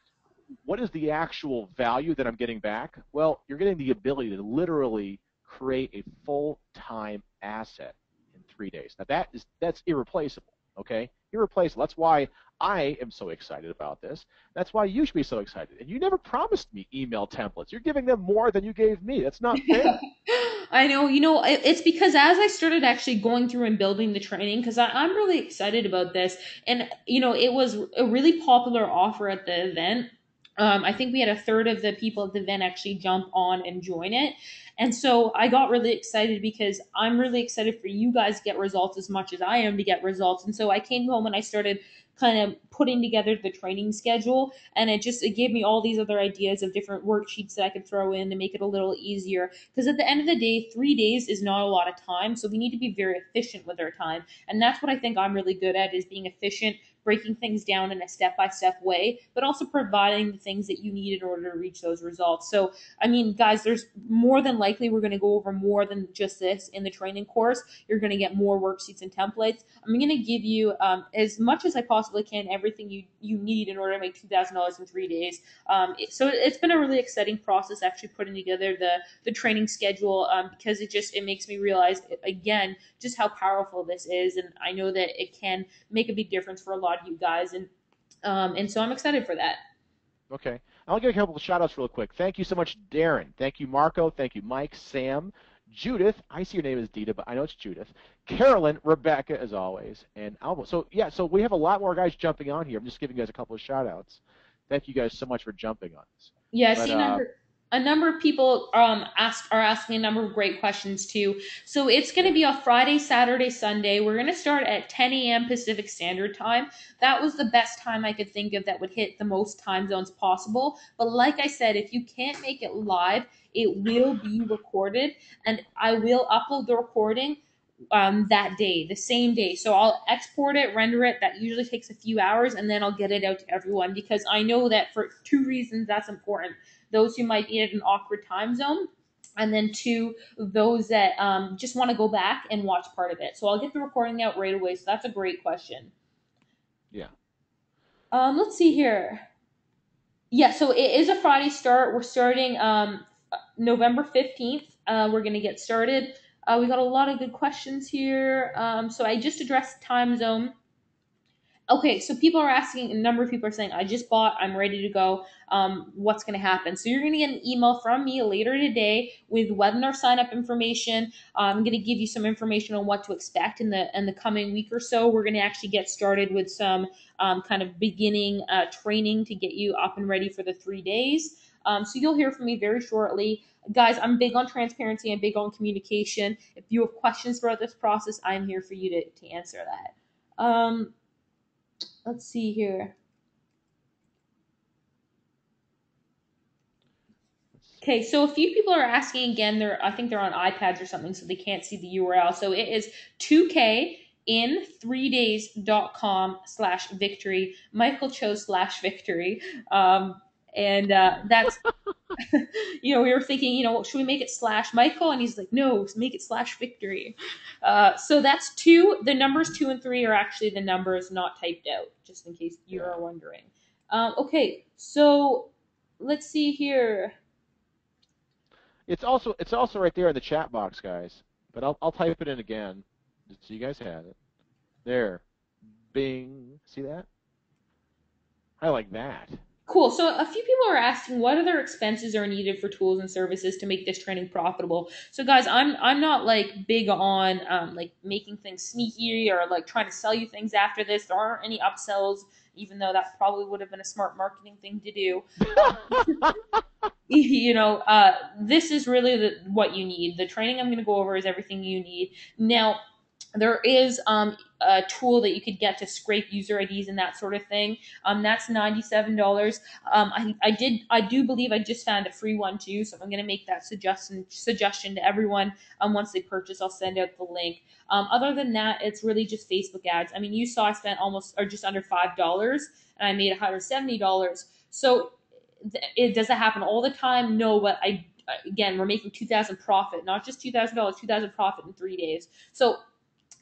what is the actual value that I'm getting back? Well, you're getting the ability to literally create a full-time asset in 3 days. Now that's irreplaceable. Okay, irreplaceable. That's why I am so excited about this. That's why you should be so excited. And you never promised me email templates. You're giving them more than you gave me. That's not fair. I know, it's because as I started actually going through and building the training, because I'm really excited about this. And, it was a really popular offer at the event. I think we had a third of the people at the event actually jump on and join it. And so I got really excited because I'm really excited for you guys to get results as much as I am to get results. And so I came home and I started kind of putting together the training schedule, and it gave me all these other ideas of different worksheets that I could throw in to make it a little easier, because at the end of the day, 3 days is not a lot of time, so we need to be very efficient with our time. And that's what I think I'm really good at, is being efficient, breaking things down in a step-by-step way, but also providing the things that you need in order to reach those results. So I mean, guys, there's more than likely we're going to go over more than just this in the training course. You're going to get more worksheets and templates. I'm going to give you, as much as I possibly can, everything you need in order to make $2,000 in 3 days. So it's been a really exciting process actually putting together the training schedule, because it makes me realize again just how powerful this is, and I know that it can make a big difference for a lot of you guys, and so I'm excited for that. Okay. I'll give a couple of shout outs real quick. Thank you so much, Darren. Thank you, Marco. Thank you, Mike, Sam, Judith. I see your name is Dita, but I know it's Judith. Carolyn, Rebecca, as always, and Alba. So, yeah, so we have a lot more guys jumping on here. I'm just giving you guys a couple of shout outs. Thank you guys so much for jumping on this. Yeah, I But see a number of people are asking a number of great questions too. So it's going to yeah, be a Friday, Saturday, Sunday. We're going to start at 10 a.m. Pacific Standard Time. That was the best time I could think of that would hit the most time zones possible. But like I said, if you can't make it live, it will be recorded, and I will upload the recording that day, the same day. So I'll export it, render it. That usually takes a few hours, and then I'll get it out to everyone, because I know that for two reasons that's important: those who might be at an awkward time zone, and then two, those that just want to go back and watch part of it. So I'll get the recording out right away. So that's a great question. yeah. Let's see here. Yeah, so it is a Friday start. We're starting November 15th. We're going to get started. We got a lot of good questions here. So I just addressed time zone. Okay, so people are asking, a number of people are saying, I just bought, I'm ready to go. What's going to happen? So you're going to get an email from me later today with webinar sign up information. I'm going to give you some information on what to expect in the coming week or so. We're going to actually get started with some kind of beginning training to get you up and ready for the 3 days. So you'll hear from me very shortly. Guys, I'm big on transparency and big on communication. If you have questions throughout this process, I'm here for you to answer that. Let's see here. Okay, so a few people are asking again. I think they're on iPads or something, so they can't see the URL. So it is 2K in 3days.com/victory. Michael chose /victory. And that's, we were thinking, should we make it /Michael? And he's like, no, make it /victory. So that's two. The numbers 2 and 3 are actually the numbers not typed out, just in case you Yeah. are wondering. Okay, so let's see here. It's also right there in the chat box, guys. But I'll type it in again so you guys have it. There. Bing. See that? I like that. Cool. So a few people are asking what other expenses are needed for tools and services to make this training profitable. So guys, I'm not like big on like making things sneaky or like trying to sell you things after this. There aren't any upsells, even though that probably would have been a smart marketing thing to do. This is really what you need. The training I'm going to go over is everything you need. Now, there is a tool that you could get to scrape user IDs and that sort of thing. That's $97. I do believe I just found a free one too, so I'm going to make that suggestion to everyone. Once they purchase, I'll send out the link. Other than that, it's really just Facebook ads. I mean, you saw I spent almost or just under $5, and I made $170. So does it happen all the time? No, but again, we're making 2,000 profit, not just $2,000, 2,000 profit in 3 days. So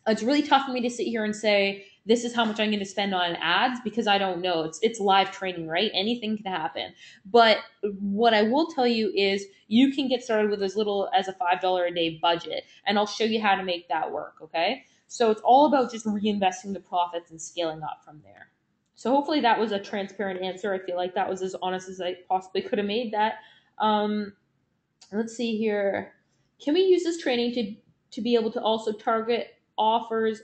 it's really tough for me to sit here and say this is how much I'm going to spend on ads because I don't know. It's live training, right? Anything can happen. But what I will tell you is you can get started with as little as a $5 a day budget, and I'll show you how to make that work. Okay, so it's all about just reinvesting the profits and scaling up from there. So hopefully that was a transparent answer. I feel like that was as honest as I possibly could have made that. Um, let's see here. Can we use this training to be able to also target offers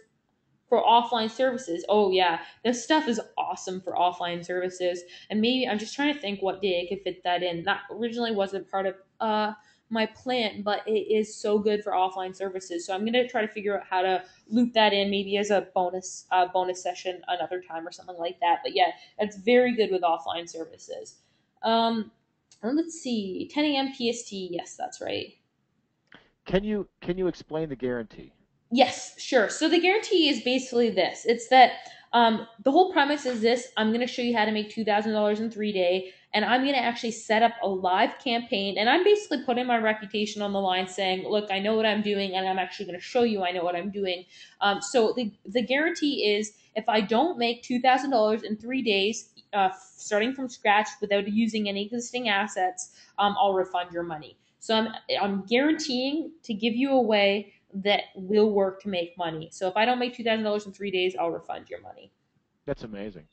for offline services? Oh yeah, this stuff is awesome for offline services. And maybe I'm just trying to think what day I could fit that in. That originally wasn't part of my plan, but it is so good for offline services. So I'm gonna try to figure out how to loop that in, maybe as a bonus session another time or something like that. But yeah, it's very good with offline services. Um, let's see, 10 a.m. PST. Yes, that's right. Can you explain the guarantee? Yes, sure. So the guarantee is basically this. It's that the whole premise is this. I'm going to show you how to make $2,000 in 3 days, and I'm going to actually set up a live campaign. And I'm basically putting my reputation on the line saying, look, I know what I'm doing, and I'm actually going to show you I know what I'm doing. So the guarantee is if I don't make $2,000 in 3 days, starting from scratch without using any existing assets, I'll refund your money. So I'm guaranteeing to give you a way that will work to make money. So if I don't make $2,000 in 3 days, I'll refund your money. That's amazing.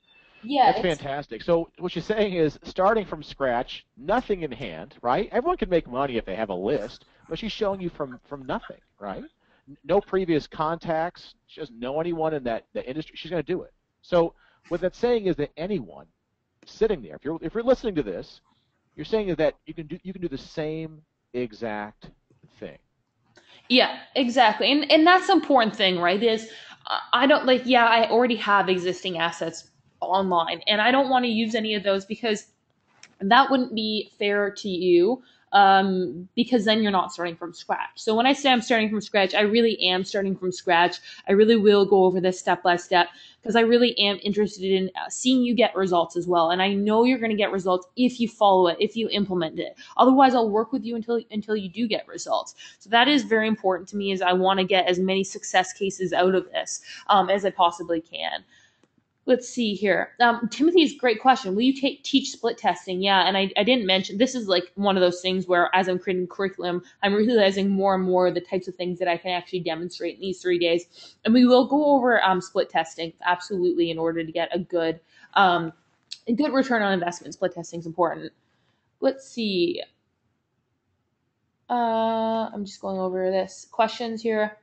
Yeah, That's fantastic. So what you're saying is starting from scratch, nothing in hand, right? Everyone can make money if they have a list, but she's showing you from nothing, right? No previous contacts. She doesn't know anyone in the industry. She's going to do it. So what that's saying is that anyone sitting there, if you're listening to this, you're saying is that you can do the same exact thing. yeah, exactly. And that's the important thing, right? Is I don't like, yeah, I already have existing assets online and I don't want to use any of those because that wouldn't be fair to you, because then you're not starting from scratch. So when I say I'm starting from scratch, I really am starting from scratch. I really will go over this step by step because I really am interested in seeing you get results as well. And I know you're going to get results if you follow it, if you implement it. Otherwise, I'll work with you until you do get results. So that is very important to me. Is I want to get as many success cases out of this as I possibly can. Let's see here. Timothy's great question. Will you teach split testing? Yeah, and I didn't mention this is like one of those things where as I'm creating curriculum, I'm realizing more and more the types of things that I can actually demonstrate in these 3 days. And we will go over split testing absolutely in order to get a good return on investment. Split testing is important. Let's see. I'm just going over this questions here.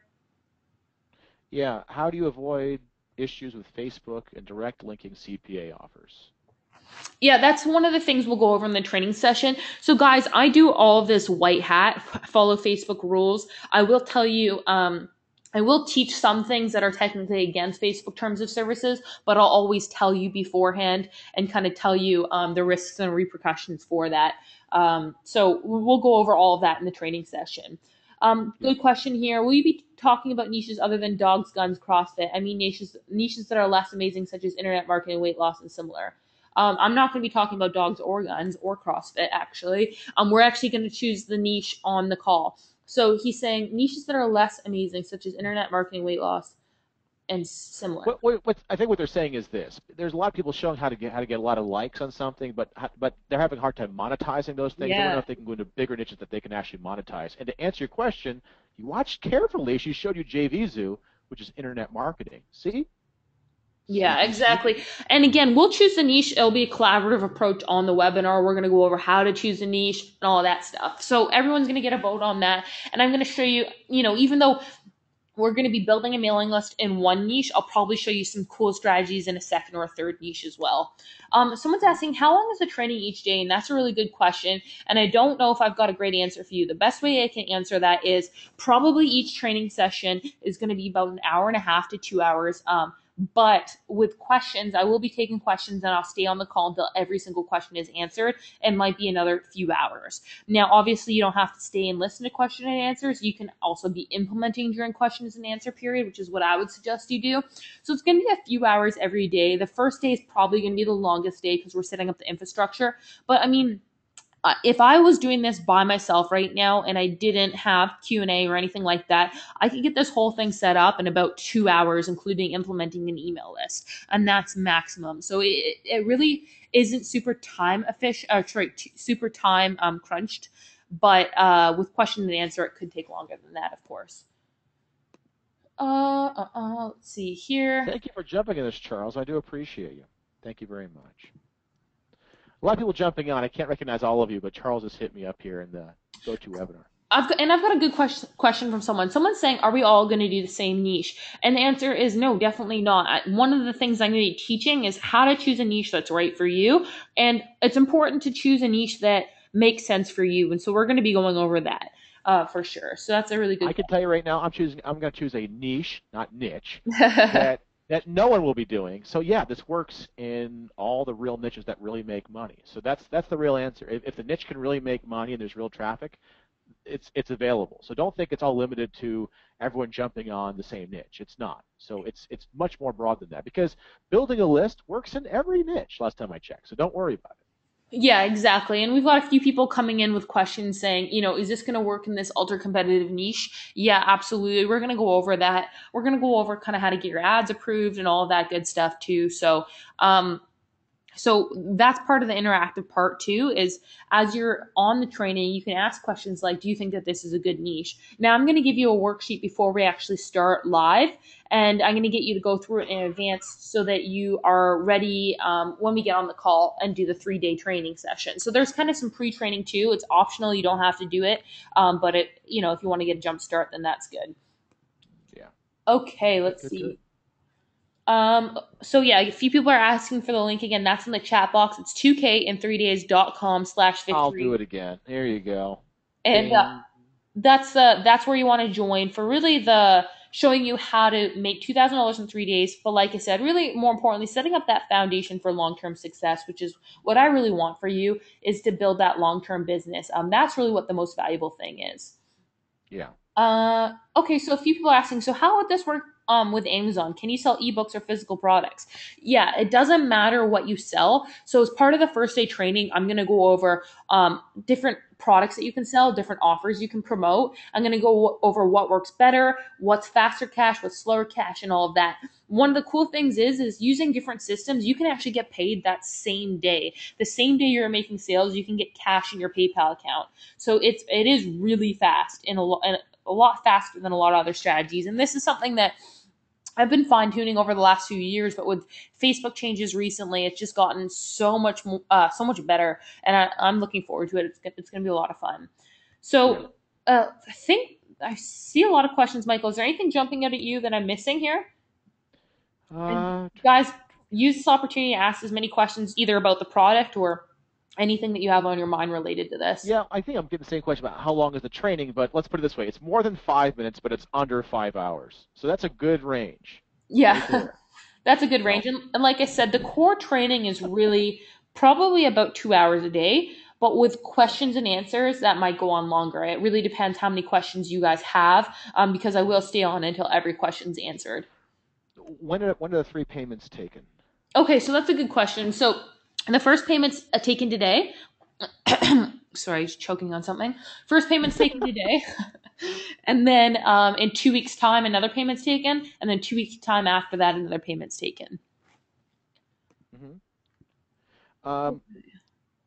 Yeah. How do you avoid issues with Facebook and direct linking CPA offers? Yeah, that's one of the things we'll go over in the training session. So, guys, I do all of this white hat, follow Facebook rules. I will tell you, I will teach some things that are technically against Facebook terms of services, but I'll always tell you beforehand and kind of tell you the risks and repercussions for that. So, we'll go over all of that in the training session. Yeah. Good question here. Will you be talking about niches other than dogs, guns, CrossFit? I mean, niches that are less amazing, such as internet marketing, weight loss, and similar. I'm not going to be talking about dogs or guns or CrossFit, actually. We're actually going to choose the niche on the call. So he's saying niches that are less amazing, such as internet marketing, weight loss, and similar. What I think what they're saying is this: there's a lot of people showing how to get a lot of likes on something, but they're having a hard time monetizing those things. They don't know Yeah. if they can go into bigger niches that they can actually monetize. And to answer your question, you watched carefully. She showed you JVZoo, which is internet marketing. See? Yeah, You see? exactly. And again, we'll choose the niche. It'll be a collaborative approach on the webinar. We're going to go over how to choose a niche and all that stuff. So everyone's going to get a vote on that. And I'm going to show you, even though we're going to be building a mailing list in one niche. I'll probably show you some cool strategies in a second or third niche as well. Someone's asking, how long is the training each day? And that's a really good question. And I don't know if I've got a great answer for you. The best way I can answer that is probably each training session is going to be about an hour and a half to 2 hours. But with questions, I will be taking questions and I'll stay on the call until every single question is answered. It might be another few hours. Now, obviously, you don't have to stay and listen to question and answers. You can also be implementing during questions and answer period, which is what I would suggest you do. So it's going to be a few hours every day. The first day is probably going to be the longest day because we're setting up the infrastructure. But I mean, if I was doing this by myself right now and I didn't have Q&A or anything like that, I could get this whole thing set up in about 2 hours, including implementing an email list. And that's maximum. So it really isn't super time efficient, or sorry, super time crunched. But with question and answer, it could take longer than that, of course. Let's see here. Thank you for jumping in this, Charles. I do appreciate you. Thank you very much. A lot of people jumping on. I can't recognize all of you, but Charles has hit me up here in the GoToWebinar. I've got a good question from someone. Someone's saying, are we all going to do the same niche? And the answer is no, definitely not. One of the things I'm going to be teaching is how to choose a niche that's right for you. And it's important to choose a niche that makes sense for you. And so we're going to be going over that for sure. So that's a really good I can tell you right now, I'm going to choose a niche, not niche, that no one will be doing. So yeah, this works in all the real niches that really make money. So that's the real answer. If the niche can really make money and there's real traffic, it's available. So don't think it's all limited to everyone jumping on the same niche. It's not. So it's much more broad than that, because building a list works in every niche last time I checked. So don't worry about it. Yeah, exactly. And we've got a few people coming in with questions saying, is this going to work in this ultra competitive niche? Yeah, absolutely. We're going to go over that. We're going to go over kind of how to get your ads approved and all of that good stuff too. So that's part of the interactive part too, is as you're on the training, you can ask questions like, do you think that this is a good niche? Now I'm going to give you a worksheet before we actually start live, and I'm going to get you to go through it in advance so that you are ready when we get on the call and do the 3-day training session. So there's kind of some pre-training too. It's optional. You don't have to do it. But if you want to get a jump start, then that's good. Yeah. Okay, let's see. So yeah, a few people are asking for the link again. That's in the chat box. It's 2kin3days.com/victory. I'll do it again. There you go. And that's where you want to join for really the showing you how to make $2,000 in 3 days. But like I said, really more importantly, setting up that foundation for long-term success, which is what I really want for you, is to build that long-term business. That's really what the most valuable thing is. Yeah. Okay, so a few people are asking, so how would this work with Amazon? Can you sell ebooks or physical products? Yeah, it doesn't matter what you sell. So as part of the first day training, I'm going to go over different products that you can sell, different offers you can promote. I'm going to go over what works better, what's faster cash, what's slower cash, and all of that. One of the cool things is using different systems, you can actually get paid that same day. The same day you're making sales, you can get cash in your PayPal account. So it is really fast and a lot faster than a lot of other strategies. And this is something that I've been fine tuning over the last few years, but with Facebook changes recently, it's just gotten so much better, and I'm looking forward to it. It's going to be a lot of fun. So I think I see a lot of questions, Michael. Is there anything jumping out at you that I'm missing here? Guys, use this opportunity to ask as many questions either about the product or anything that you have on your mind related to this. Yeah, I think I'm getting the same question about how long is the training, but let's put it this way. It's more than 5 minutes, but it's under 5 hours. So that's a good range. Yeah, right that's a good range. And like I said, the core training is really probably about 2 hours a day, but with questions and answers, that might go on longer. It really depends how many questions you guys have, because I will stay on until every question's answered. When are the 3 payments taken? Okay, so that's a good question. So the first payment's taken today. Sorry, just choking on something. First payment's taken today. And then in 2 weeks' time, another payment's taken. And then 2 weeks' time after that, another payment's taken. Mm-hmm.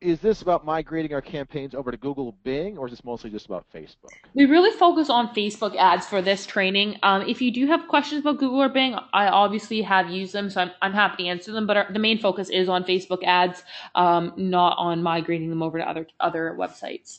Is this about migrating our campaigns over to Google Bing, or is this mostly just about Facebook? We really focus on Facebook ads for this training. If you do have questions about Google or Bing, I obviously have used them, so I'm happy to answer them. But the main focus is on Facebook ads, not on migrating them over to other websites.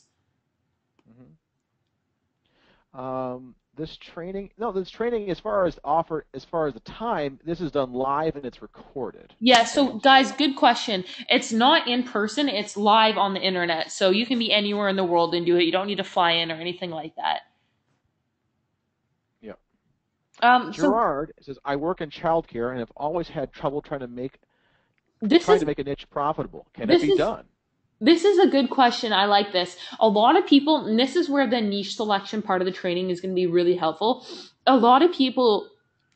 Mm-hmm. This training, no, this training, as far as offer, as far as the time, this is done live and it's recorded. Yeah, Okay. so guys, good question. It's not in person, it's live on the internet. So you can be anywhere in the world and do it. You don't need to fly in or anything like that. Yeah. So Gerard says, I work in childcare and have always had trouble this trying to is make a niche profitable. Can it this be is done? this is a good question. I like this. A lot of people, and this is where the niche selection part of the training is going to be really helpful. A lot of people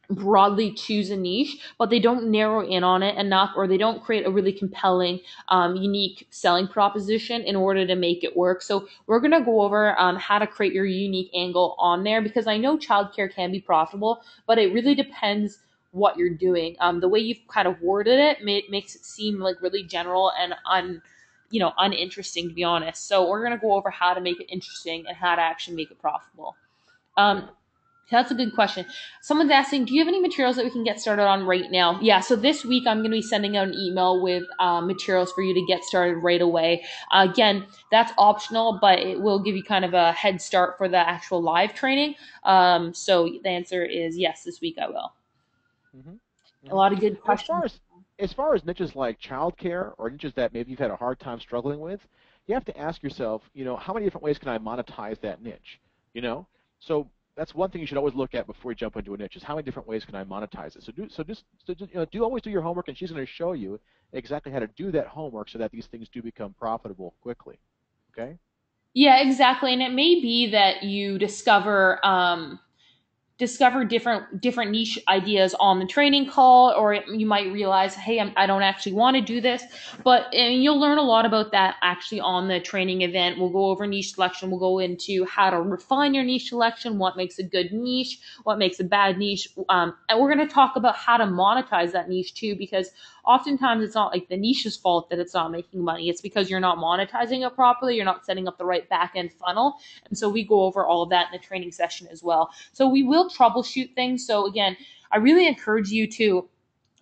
broadly choose a niche, but they don't narrow in on it enough, or they don't create a really compelling, unique selling proposition in order to make it work. So we're going to go over how to create your unique angle on there, because I know childcare can be profitable, but it really depends what you're doing. The way you've kind of worded it makes it seem like really general and uninteresting, to be honest. So we're going to go over how to make it interesting and how to actually make it profitable. Yeah. Um, so that's a good question. Someone's asking, do you have any materials that we can get started on right now? Yeah, so this week I'm going to be sending out an email with materials for you to get started right away. Again, that's optional, but it will give you kind of a head start for the actual live training. So the answer is yes, this week I will. Hmm. A Hmm. lot of good And questions. as far as niches like childcare or niches that maybe you've had a hard time struggling with, you have to ask yourself, how many different ways can I monetize that niche? You know, so that's one thing you should always look at before you jump into a niche is how many different ways can I monetize it. Do always do your homework, and she's going to show you exactly how to do that homework so that these things do become profitable quickly. Okay. Yeah, exactly. And it may be that you discover different niche ideas on the training call, or you might realize, hey, I don't actually want to do this. But and you'll learn a lot about that actually on the training event. We'll go over niche selection, we'll go into how to refine your niche selection, what makes a good niche, what makes a bad niche, and we're going to talk about how to monetize that niche too, because oftentimes it's not like the niche's fault that it's not making money. It's because you're not monetizing it properly, you're not setting up the right back end funnel. And so we go over all of that in the training session as well. So we will troubleshoot things. So again, I really encourage you to,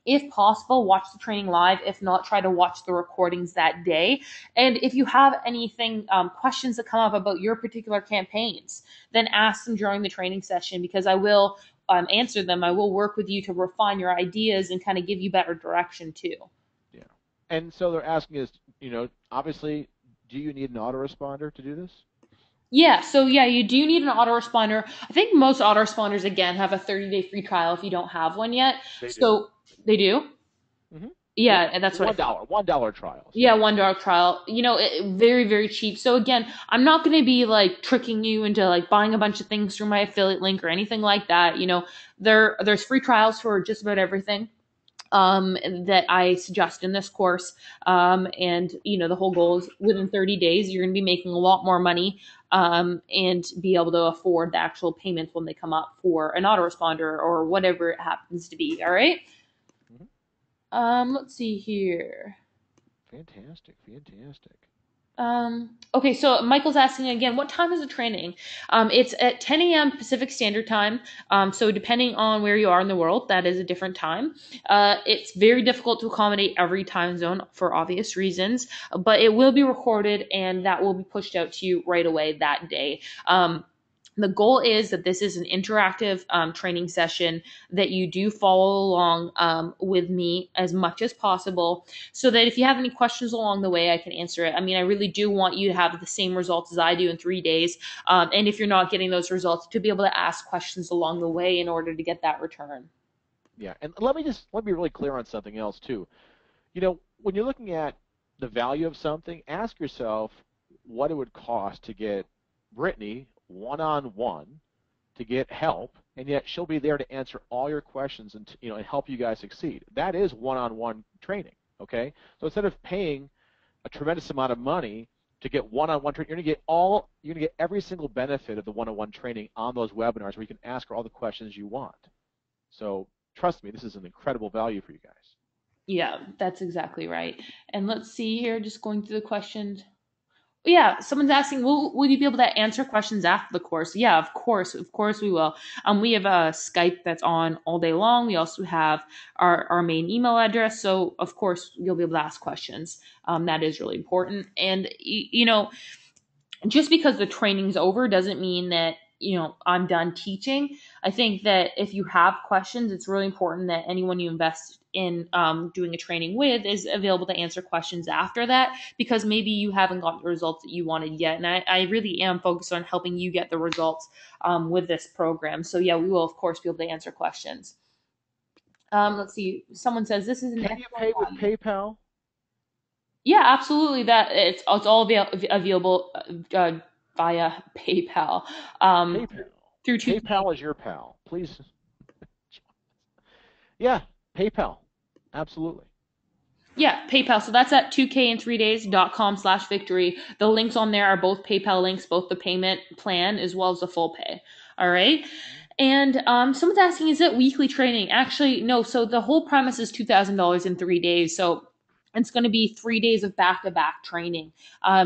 if possible, watch the training live. If not, try to watch the recordings that day. And if you have anything, questions that come up about your particular campaigns, then ask them during the training session, because I will answer them. I will work with you to refine your ideas and kind of give you better direction too. Yeah. And so they're asking is, obviously, do you need an autoresponder to do this? Yeah, so yeah, you do need an autoresponder. I think most autoresponders, again, have a 30-day free trial if you don't have one yet. They do. So they do? Hmm. Yep. Yeah, and that's what I One thought. dollar, $1 trials. Yeah, Yep. $1 trial. Very, very cheap. So again, I'm not going to be like tricking you into like buying a bunch of things through my affiliate link or anything like that. There's free trials for just about everything that I suggest in this course. And the whole goal is within 30 days, you're going to be making a lot more money, and be able to afford the actual payments when they come up for an autoresponder or whatever it happens to be. All right. Hmm. Let's see here. Fantastic, fantastic. Okay, so Michael's asking again, what time is the training? It's at 10 a.m. Pacific Standard Time. So depending on where you are in the world, that is a different time. It's very difficult to accommodate every time zone for obvious reasons, but it will be recorded and that will be pushed out to you right away that day. The goal is that this is an interactive training session, that you do follow along with me as much as possible, so that if you have any questions along the way, I can answer it. I mean, I really do want you to have the same results as I do in 3 days. And if you're not getting those results, to be able to ask questions along the way in order to get that return. Yeah, and let me be really clear on something else too. When you're looking at the value of something, ask yourself what it would cost to get Brittany one-on-one to get help, and yet she'll be there to answer all your questions and help you guys succeed. That is one-on-one training. Okay, so instead of paying a tremendous amount of money to get one-on-one training, you're gonna get every single benefit of the one-on-one training on those webinars where you can ask her all the questions you want. So trust me, this is an incredible value for you guys. Yeah, that's exactly right. And let's see here, just going through the questions. Yeah, someone's asking, will you be able to answer questions after the course? Yeah, of course we will. We have a Skype that's on all day long. We also have our main email address, so of course you'll be able to ask questions. That is really important. And just because the training's over doesn't mean that I'm done teaching. I think that if you have questions, it's really important that anyone you invest in doing a training with is available to answer questions after that, because maybe you haven't got the results that you wanted yet. And I really am focused on helping you get the results with this program. So yeah, we will of course be able to answer questions. Let's see. Someone says this is an Can you excellent pay with value. PayPal? Yeah, absolutely. That it's all available via PayPal PayPal. through 2K. PayPal is your pal. Please. Yeah, PayPal. Absolutely. Yeah, PayPal. So that's at 2kin3days.com/victory. The links on there are both PayPal links, both the payment plan as well as the full pay. All right. And someone's asking, is it weekly training? Actually, no. So the whole premise is $2,000 in 3 days. So it's going to be 3 days of back-to-back training,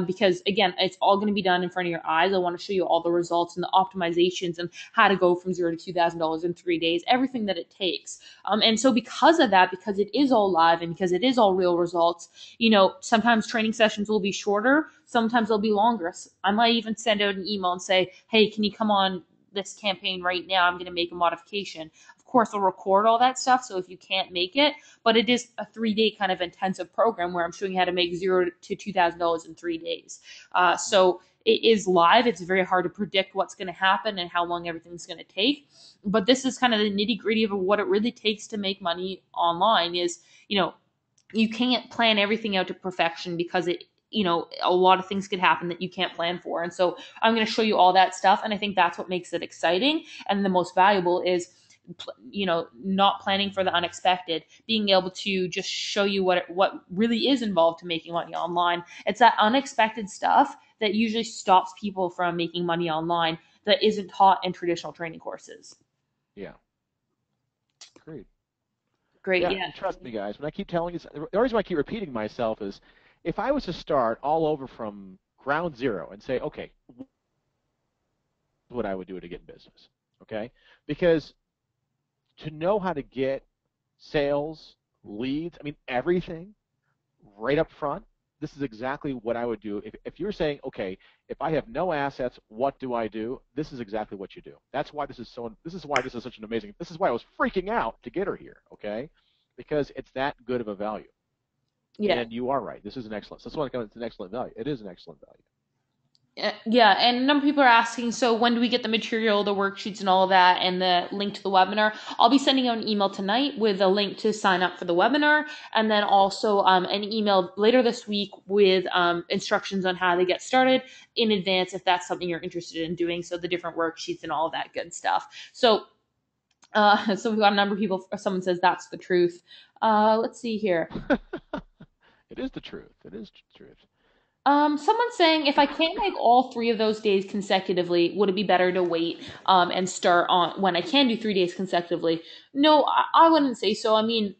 because again, it's all going to be done in front of your eyes. I want to show you all the results and the optimizations and how to go from $0 to $2,000 in 3 days, everything that it takes. And so because of that, because it is all live and because it is all real results, sometimes training sessions will be shorter, sometimes they'll be longer. I might even send out an email and say, hey, can you come on this campaign right now? I'm going to make a modification. Of course, I'll record all that stuff. So if you can't make it, but it is a 3 day kind of intensive program where I'm showing you how to make $0 to $2,000 in 3 days. So it is live. It's very hard to predict what's going to happen and how long everything's going to take. But this is kind of the nitty gritty of what it really takes to make money online. Is you can't plan everything out to perfection, because a lot of things could happen that you can't plan for. And so I'm going to show you all that stuff, and I think that's what makes it exciting and the most valuable is not planning for the unexpected, being able to just show you what really is involved to making money online. It's that unexpected stuff that usually stops people from making money online that isn't taught in traditional training courses. Yeah. Great. Great. Yeah, Yeah. and trust me, guys, when I keep telling you, the reason why I keep repeating myself is if I was to start all over from ground zero and say, okay, what I would do to get in business, okay? Because to know how to get sales, leads, I mean, everything right up front, this is exactly what I would do. If you're saying, okay, if I have no assets, what do I do? This is exactly what you do. That's why this is why this is such an amazing, this is why I was freaking out to get her here, okay? Because it's that good of a value. Yeah. And you are right. This is an excellent, that's why it's an excellent value. It is an excellent value. Yeah, and a number of people are asking, so when do we get the material, the worksheets, and all of that, and the link to the webinar? I'll be sending out an email tonight with a link to sign up for the webinar, and then also an email later this week with instructions on how to get started in advance if that's something you're interested in doing. So the different worksheets and all of that good stuff. So, so we've got a number of people. Someone says that's the truth. Let's see here. It is the truth. It is the truth. Someone's saying if I can't make all 3 of those days consecutively, would it be better to wait and start on when I can do 3 days consecutively? No, I wouldn't say so. I mean,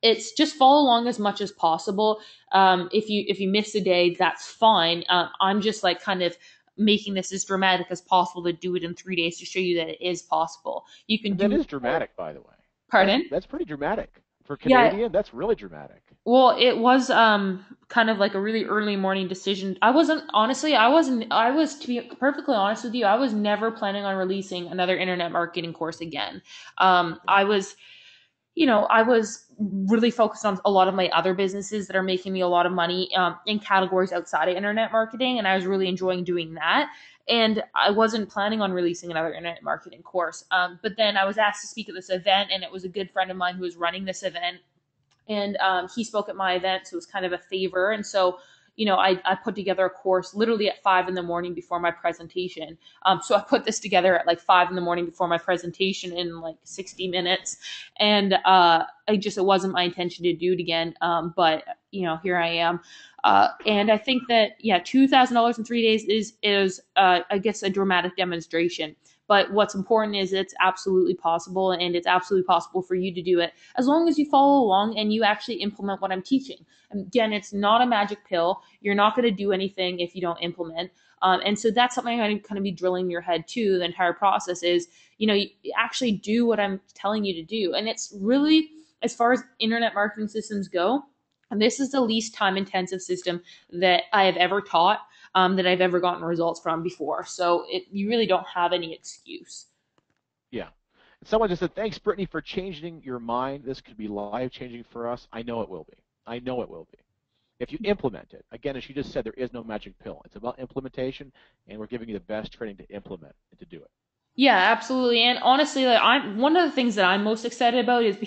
it's just follow along as much as possible. If you miss a day, that's fine. I'm just like kind of making this as dramatic as possible to do it in 3 days to show you that it is possible. You can And that do it. is dramatic, by the way. Pardon? That's pretty dramatic. For Yeah, Canadian, that's really dramatic. well, it was kind of like a really early morning decision. I was, to be perfectly honest with you, I was never planning on releasing another internet marketing course again. Yeah. I was really focused on a lot of my other businesses that are making me a lot of money in categories outside of internet marketing, and I was really enjoying doing that. And I wasn't planning on releasing another internet marketing course. But then I was asked to speak at this event, and it was a good friend of mine who was running this event, and he spoke at my event, so it was kind of a favor. And so I put together a course literally at 5 in the morning before my presentation. So I put this together at like 5 in the morning before my presentation in like 60 minutes, and it wasn't my intention to do it again. But here I am. And I think that $2,000 in 3 days is I guess a dramatic demonstration. But what's important is it's absolutely possible, and it's absolutely possible for you to do it as long as you follow along and you actually implement what I'm teaching. Again, it's not a magic pill. You're not going to do anything if you don't implement. And so that's something I'm going to be drilling in your head too. The entire process is, you actually do what I'm telling you to do. And it's really, as far as internet marketing systems go, and this is the least time intensive system that I have ever taught. that I've ever gotten results from before. So you really don't have any excuse. Yeah. Someone just said, thanks, Brittany, for changing your mind. This could be life-changing for us. I know it will be. I know it will be. If you implement it, again, as you just said, there is no magic pill. It's about implementation, and we're giving you the best training to implement and to do it. Yeah, absolutely. And honestly, like I'm one of the things that I'm most excited about is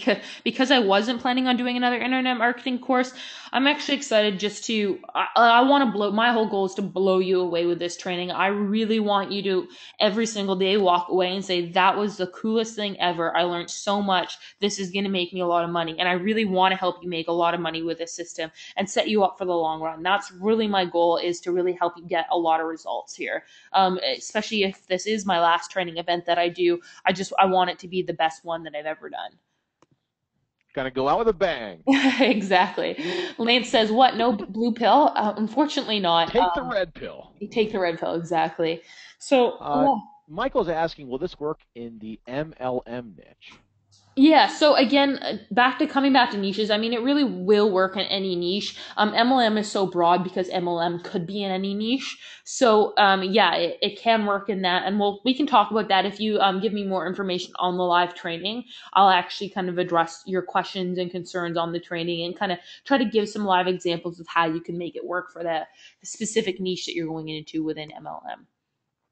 because I wasn't planning on doing another internet marketing course. I'm actually excited just to I want to blow my whole goal is to blow you away with this training. I really want you to every single day walk away and say that was the coolest thing ever. I learned so much. This is going to make me a lot of money, and I really want to help you make a lot of money with this system and set you up for the long run. That's really my goal, is to really help you get a lot of results here. Especially if this is my last training event that I do. I want it to be the best one that I've ever done. Gonna go out with a bang. Exactly. Lance says, "What? No blue pill? Unfortunately, not. Take the red pill. You take the red pill." Exactly. So, Uh, Michael's asking, will this work in the MLM niche? yeah, so again, coming back to niches, I mean, it really will work in any niche. MLM is so broad because MLM could be in any niche. So, yeah, it can work in that. And we can talk about that if you give me more information on the live training. I'll actually kind of address your questions and concerns on the training and kind of try to give some live examples of how you can make it work for the specific niche that you're going into within MLM.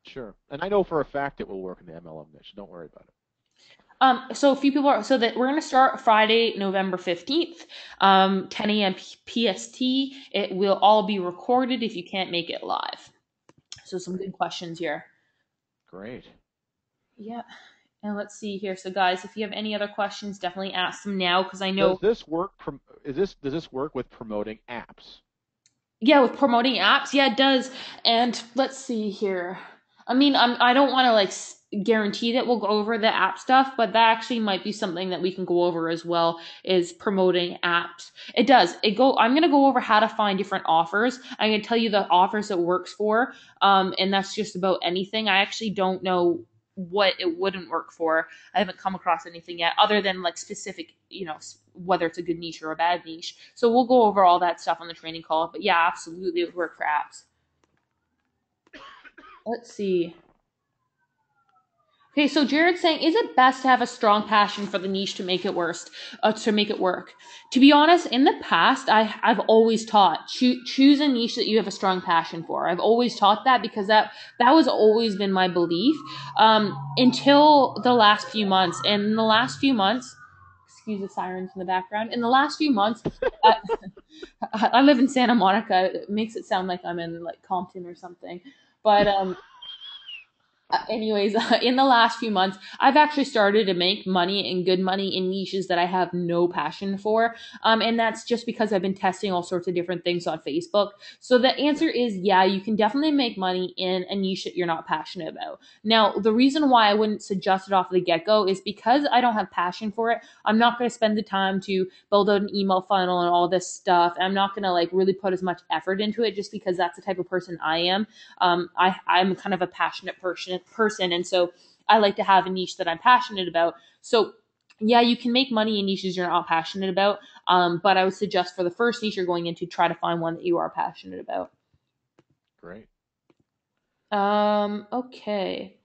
Sure. And I know for a fact it will work in the MLM niche. Don't worry about it. So a few people are, so that we're going to start Friday, November 15th, 10 a.m. PST. It will all be recorded if you can't make it live. So some good questions here. Great. Yeah. And let's see here. So guys, if you have any other questions, definitely ask them now, because I Does know. this work? Does this work with promoting apps? Yeah, with promoting apps, yeah, it does. And let's see here. I mean, I don't want to like guarantee that we'll go over the app stuff, but that actually might be something that we can go over as well. Is promoting apps. It does. I'm gonna go over how to find different offers. I'm gonna tell you the offers it works for. And that's just about anything. I actually don't know what it wouldn't work for. I haven't come across anything yet, other than like specific, whether it's a good niche or a bad niche. So we'll go over all that stuff on the training call. But yeah, absolutely, it would work for apps. Let's see. Okay, so Jared's saying, is it best to have a strong passion for the niche to make it to make it work? To be honest, in the past, I've always taught choose a niche that you have a strong passion for. I've always taught that because that was always been my belief until the last few months. And in the last few months, excuse the sirens in the background. In the last few months, I, I live in Santa Monica. It makes it sound like I'm in like Compton or something, but anyways, in the last few months, I've actually started to make money and good money in niches that I have no passion for. And that's just because I've been testing all sorts of different things on Facebook. So the answer is yeah, you can definitely make money in a niche that you're not passionate about. Now, the reason why I wouldn't suggest it off the get-go is because I don't have passion for it. I'm not going to spend the time to build out an email funnel and all this stuff. I'm not going to like really put as much effort into it just because that's the type of person I am. I'm kind of a passionate person, and so I like to have a niche that I'm passionate about. So yeah, you can make money in niches you're not passionate about, but I would suggest for the first niche you're going into, try to find one that you are passionate about. Great. Okay.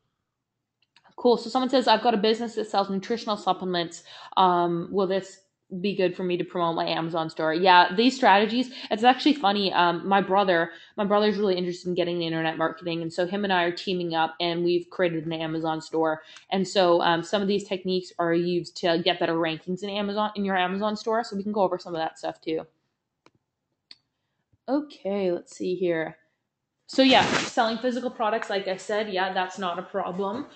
Cool. So someone says, I've got a business that sells nutritional supplements. Will this be good for me to promote my Amazon store? Yeah, these strategies, it's actually funny. My brother's really interested in getting the internet marketing. And so him and I are teaming up and we've created an Amazon store. And so some of these techniques are used to get better rankings in your Amazon store. So we can go over some of that stuff too. Okay, let's see here. So yeah, selling physical products, like I said, yeah, that's not a problem.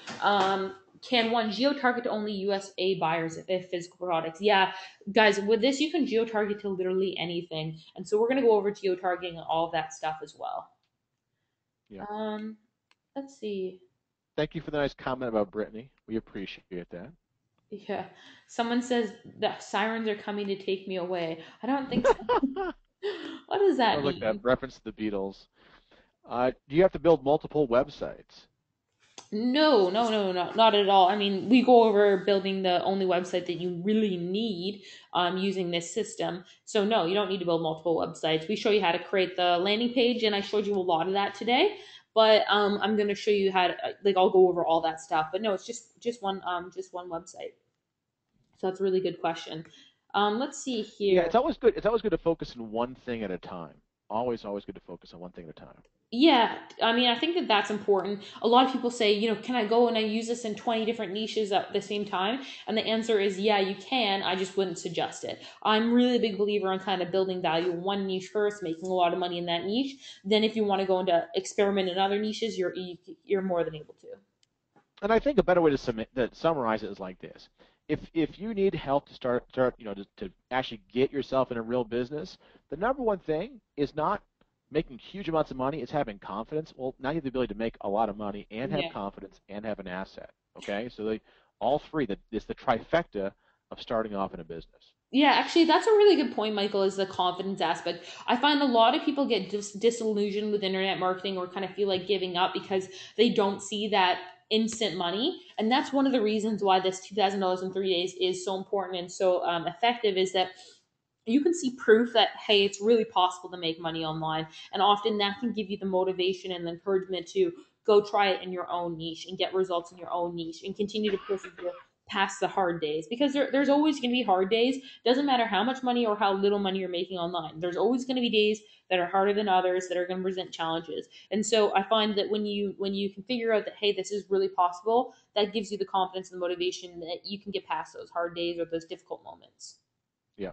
Can one geo-target to only USA buyers if physical products? Yeah, guys, with this you can geo-target to literally anything, and so we're gonna go over geo-targeting and all of that stuff as well. Yeah. Let's see. Thank you for the nice comment about Brittany. We appreciate that. Yeah, someone says the sirens are coming to take me away. I don't think so. What does that Sounds like that mean? reference to the Beatles. Do you have to build multiple websites? No, no, no, no, not at all. I mean, we go over building the only website that you really need using this system. So no, you don't need to build multiple websites. We show you how to create the landing page, and I showed you a lot of that today. But I'm going to show you how to like I'll go over all that stuff. But no, it's just one website. So that's a really good question. Let's see Yeah, here. it's always good. It's always good to focus on one thing at a time. Always good to focus on one thing at a time. Yeah, I mean, I think that that's important. A lot of people say, can I go and I use this in 20 different niches at the same time? And the answer is, yeah, you can. I just wouldn't suggest it. I'm really a big believer in kind of building value in one niche first, making a lot of money in that niche. Then, if you want to go into experiment in other niches, you're more than able to. And I think a better way to summarize it is like this: if you need help to start to actually get yourself in a real business, the number one thing is not making huge amounts of money; it's having confidence. Well, now you have the ability to make a lot of money and have Yeah. confidence and have an asset. Okay, so all three. That is the trifecta of starting off in a business. Yeah, actually, that's a really good point, Michael, is the confidence aspect. I find a lot of people get disillusioned with internet marketing or kind of feel like giving up because they don't see that instant money. And that's one of the reasons why this $2,000 in 3 days is so important and so effective is that you can see proof that, hey, it's really possible to make money online. And often that can give you the motivation and the encouragement to go try it in your own niche and get results in your own niche and continue to persevere past the hard days because there's always going to be hard days. Doesn't matter how much money or how little money you're making online, there's always going to be days that are harder than others that are going to present challenges. And so I find that when you can figure out that, hey, this is really possible, that gives you the confidence and the motivation that you can get past those hard days or those difficult moments. Yeah.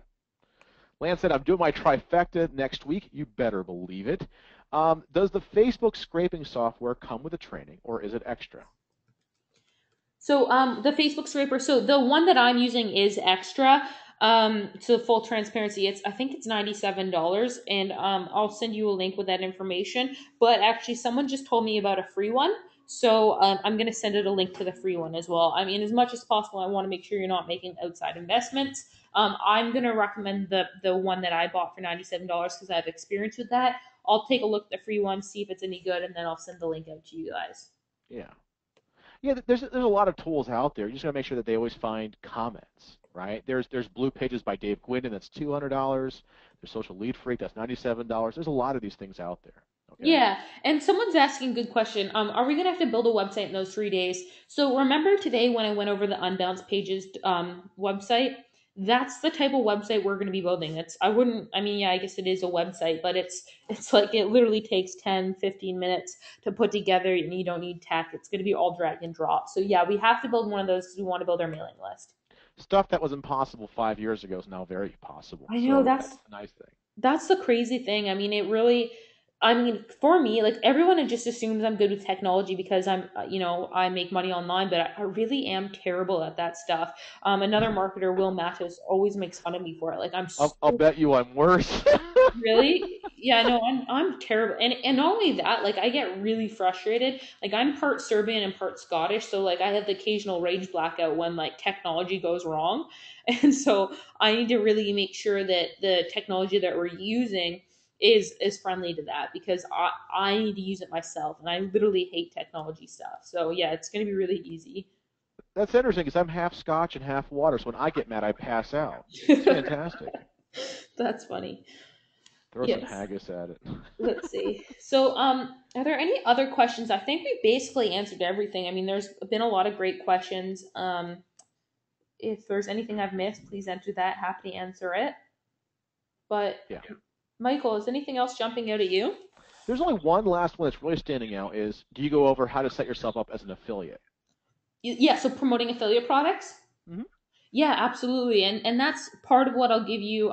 Lance said, I'm doing my trifecta next week. You better believe it. Does the Facebook scraping software come with a training, or is it extra? So the Facebook scraper. So the one that I'm using is extra. So full transparency, I think it's $97, and I'll send you a link with that information. But actually, someone just told me about a free one, so I'm gonna send it a link to the free one as well. I mean, as much as possible, I want to make sure you're not making outside investments. I'm gonna recommend the one that I bought for $97 because I have experience with that. I'll take a look at the free one, see if it's any good, and then I'll send the link out to you guys. Yeah. Yeah, there's a lot of tools out there. You just gotta make sure that they always find comments, right? There's Blue Pages by Dave Gwynn, that's $200. There's Social Lead Freak, that's $97. There's a lot of these things out there. Okay. Yeah, and someone's asking a good question. Are we gonna have to build a website in those 3 days? So remember today when I went over the Unbounce Pages website? That's the type of website we're gonna be building. It's I wouldn't I mean, yeah, I guess it is a website, but it's like it literally takes 10, 15 minutes to put together and you don't need tech. It's gonna be all drag and drop. So yeah, we have to build one of those because we want to build our mailing list. Stuff that was impossible 5 years ago is now very possible. I know So that's that's the nice thing. That's the crazy thing. I mean, I mean, for me, like everyone just assumes I'm good with technology because I make money online, but I really am terrible at that stuff. Another marketer, Will Matos, always makes fun of me for it. Like I'm so I'll bet you I'm worse. really, yeah, no, I'm terrible, and not only that, like I get really frustrated. Like I'm part Serbian and part Scottish, so like I have the occasional rage blackout when like technology goes wrong, and so I need to really make sure that the technology that we're using is friendly to that because I need to use it myself, and I literally hate technology stuff. So yeah, it's gonna be really easy. That's interesting because I'm half Scotch and half water, so when I get mad, I pass out. It's fantastic. That's funny. Throw some Yes. haggis at it. Let's see. So, are there any other questions? I think we basically answered everything. I mean, there's been a lot of great questions. If there's anything I've missed, please enter that. Happy to answer it. But, Yeah. Michael, is anything else jumping out at you? There's only one last one that's really standing out is do you go over how to set yourself up as an affiliate? Yeah, so promoting affiliate products? Hmm. Yeah, absolutely. And that's part of what I'll give you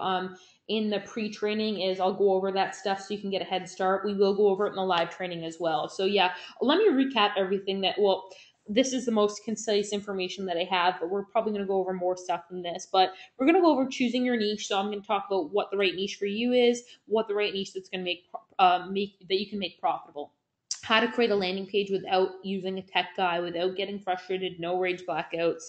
in the pre-training is I'll go over that stuff so you can get a head start. We will go over it in the live training as well. So yeah, let me recap everything this is the most concise information that I have, but we're probably going to go over more stuff than this. But we're going to go over choosing your niche. So I'm going to talk about what the right niche for you is, what the right niche that's going to make that you can make profitable, how to create a landing page without using a tech guy, without getting frustrated, no rage blackouts,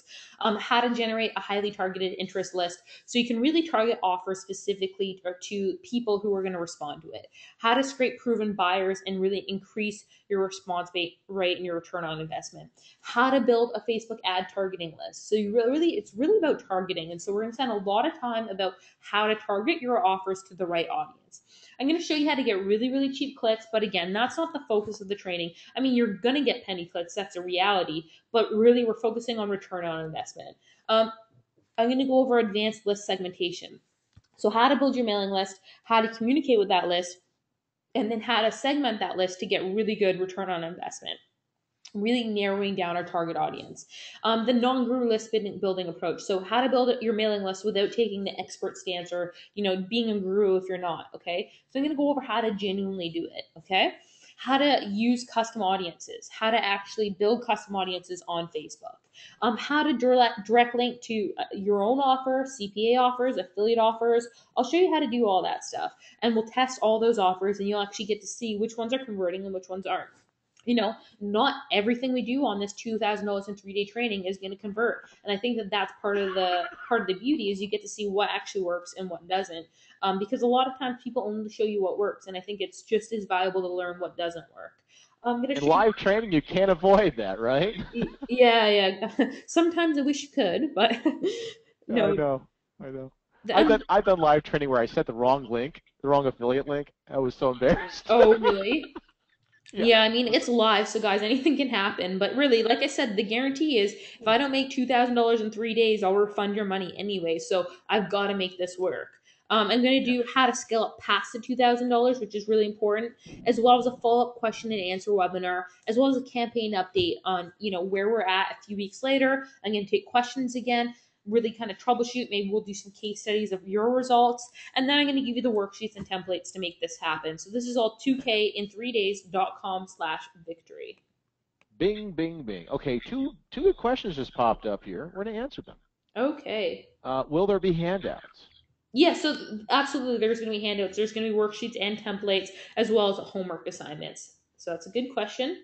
how to generate a highly targeted interest list so you can really target offers specifically or to people who are going to respond to it, how to scrape proven buyers and really increase your response rate and your return on investment, how to build a Facebook ad targeting list. So it's really about targeting. And so we're going to spend a lot of time about how to target your offers to the right audience. I'm going to show you how to get really, really cheap clicks, but again, that's not the focus of the training. I mean, you're going to get penny clicks, that's a reality, but really we're focusing on return on investment. I'm going to go over advanced list segmentation. So how to build your mailing list, how to communicate with that list, and then how to segment that list to get really good return on investment, really narrowing down our target audience. The non-guru list building approach. So how to build your mailing list without taking the expert stance or, being a guru if you're not, okay? So I'm going to go over how to genuinely do it, okay? How to use custom audiences, how to actually build custom audiences on Facebook, how to direct link to your own offer, CPA offers, affiliate offers. I'll show you how to do all that stuff. And we'll test all those offers and you'll actually get to see which ones are converting and which ones aren't. Not everything we do on this $2,000 in 3-day training is going to convert. And I think that that's part of the beauty is you get to see what actually works and what doesn't. Because a lot of times people only show you what works. And I think it's just as valuable to learn what doesn't work. In live training, you can't avoid that, right? Yeah. Sometimes I wish you could, but no. I know. I've done live training where I set the wrong link, the wrong affiliate link. I was so embarrassed. Oh, really? Yeah, I mean, it's live, so guys, anything can happen. But really, like I said, the guarantee is if I don't make $2,000 in 3 days, I'll refund your money anyway. So I've got to make this work. I'm going to do how to scale up past the $2,000, which is really important, as well as a follow-up question and answer webinar, as well as a campaign update on, where we're at a few weeks later. I'm going to take questions again, really kind of troubleshoot. Maybe we'll do some case studies of your results. And then I'm going to give you the worksheets and templates to make this happen. So this is all 2kinthree-days.com/victory. Bing, bing, bing. Okay, two good questions just popped up here. We're going to answer them. Okay. Will there be handouts? Yeah, so absolutely there's going to be handouts. There's going to be worksheets and templates as well as homework assignments. So that's a good question.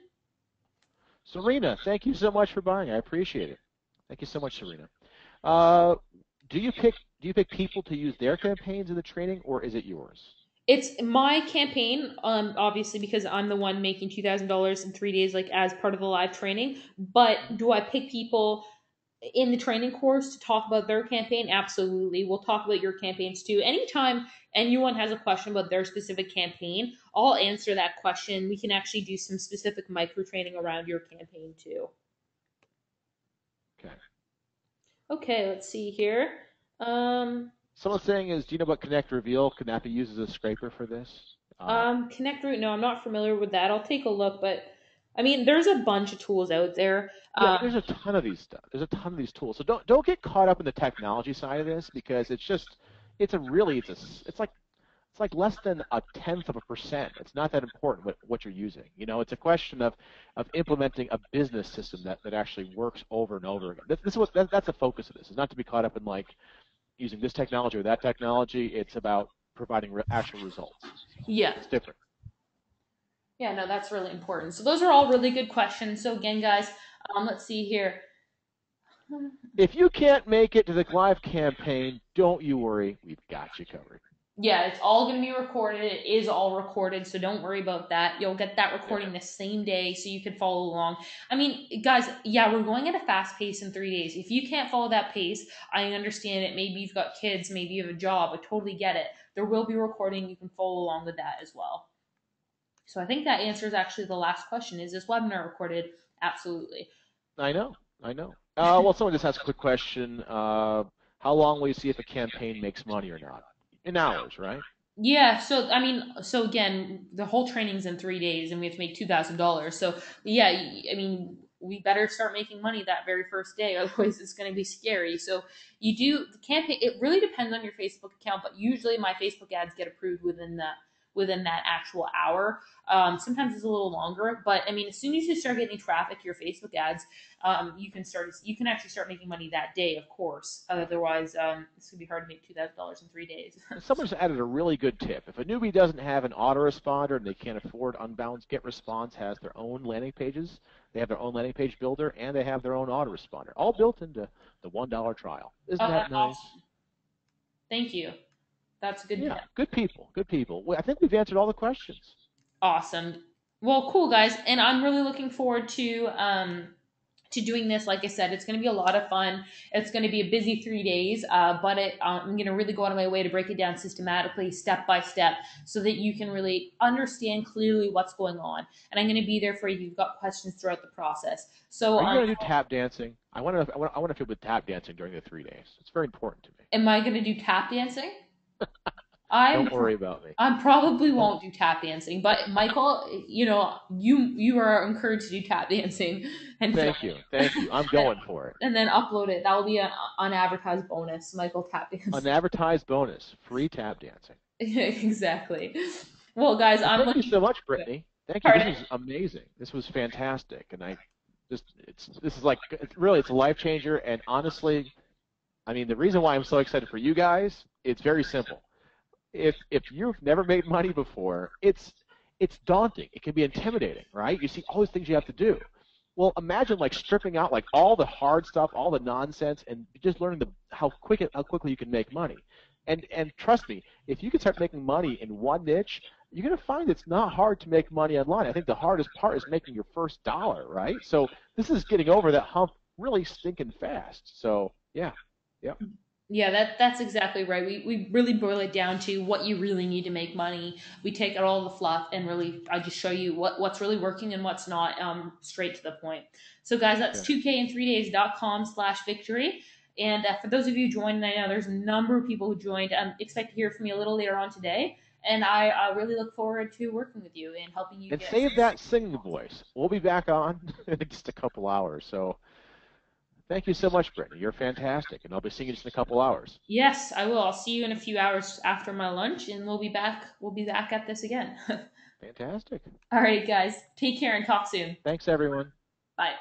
Serena, thank you so much for buying. I appreciate it. Thank you so much, Serena. Do you pick people to use their campaigns in the training, or is it yours? It's my campaign, obviously because I'm the one making $2,000 in 3 days, like as part of the live training. But do I pick people in the training course to talk about their campaign? Absolutely. We'll talk about your campaigns too. Anytime anyone has a question about their specific campaign, I'll answer that question. We can actually do some specific micro training around your campaign too. Okay. Okay, let's see here. Someone's saying do you know about Connect Reveal? Can that be used as a scraper for this? Connect Route, no, I'm not familiar with that. I'll take a look, but I mean, there's a bunch of tools out there. Yeah, there's a ton of these stuff. There's a ton of these tools. So don't get caught up in the technology side of this because it's like less than 0.1%. It's not that important what you're using. It's a question of implementing a business system that actually works over and over again. That's the focus of this. It's not to be caught up in like using this technology or that technology. It's about providing actual results. So yeah, it's different. Yeah, no, that's really important. So those are all really good questions. So again, guys, let's see here. If you can't make it to the live campaign, don't you worry. We've got you covered. Yeah, it's all going to be recorded. It is all recorded, so don't worry about that. You'll get that recording the same day so you can follow along. I mean, guys, yeah, we're going at a fast pace in 3 days. If you can't follow that pace, I understand it. Maybe you've got kids, maybe you have a job. I totally get it. There will be recording. You can follow along with that as well. So I think that answers actually the last question. Is this webinar recorded? Absolutely. I know. Well, someone just asked a quick question. How long will you see if a campaign makes money or not? In hours, right? Yeah, so again, the whole training's in 3 days, and we have to make $2,000. So yeah, I mean, we better start making money that very first day, otherwise it's going to be scary. So the campaign. It really depends on your Facebook account, but usually my Facebook ads get approved within within that actual hour. Sometimes it's a little longer, but I mean, as soon as you start getting traffic, your Facebook ads, you can actually start making money that day, of course. Otherwise, it's gonna be hard to make $2,000 in 3 days. Someone's added a really good tip. If a newbie doesn't have an autoresponder and they can't afford Unbound's GetResponse has their own landing pages, they have their own landing page builder, and they have their own autoresponder, all built into the $1 trial. Isn't that nice? Awesome. Thank you. That's a good Yeah, tip. good people, good people. Well, I think we've answered all the questions. Awesome. Well, cool guys, and I'm really looking forward to doing this. Like I said, it's going to be a lot of fun. It's going to be a busy 3 days, but I'm going to really go out of my way to break it down systematically, step by step, so that you can really understand clearly what's going on. And I'm going to be there for you if you've got questions throughout the process. So, are you going to do tap dancing? I want to feel with tap dancing during the 3 days. It's very important to me. Am I going to do tap dancing? Don't worry about me. I probably won't do tap dancing, but Michael, you are encouraged to do tap dancing. And thank you. I'm going for it. And then upload it. That will be an unadvertised bonus, Michael tap dancing. Unadvertised bonus, free tap dancing. Exactly. Well, guys, thank you so much, Brittany. Thank you. This was amazing. This was fantastic, and this is like it's a life changer. And honestly, I mean, the reason why I'm so excited for you guys, it's very simple. If you've never made money before, it's daunting. It can be intimidating, right? You see all these things you have to do. Well, imagine like stripping out like all the hard stuff, all the nonsense, and just learning how quickly you can make money. And trust me, if you can start making money in one niche, you're going to find it's not hard to make money online. I think the hardest part is making your first dollar, right? So this is getting over that hump really stinking fast. So yeah. Yeah, that's exactly right. We really boil it down to what you really need to make money. We take out all the fluff and really I just show you what's really working and what's not, straight to the point. So guys, that's 2kin3days.com/victory. And for those of you who joined, I know there's a number of people who joined. Expect to hear from me a little later on today. And I really look forward to working with you and helping you. And save that singing voice. We'll be back on in just a couple hours. So thank you so much, Brittany. You're fantastic, and I'll be seeing you just in a couple hours. Yes, I will. I'll see you in a few hours after my lunch, and we'll be back. We'll be back at this again. Fantastic. All right, guys. Take care and talk soon. Thanks, everyone. Bye.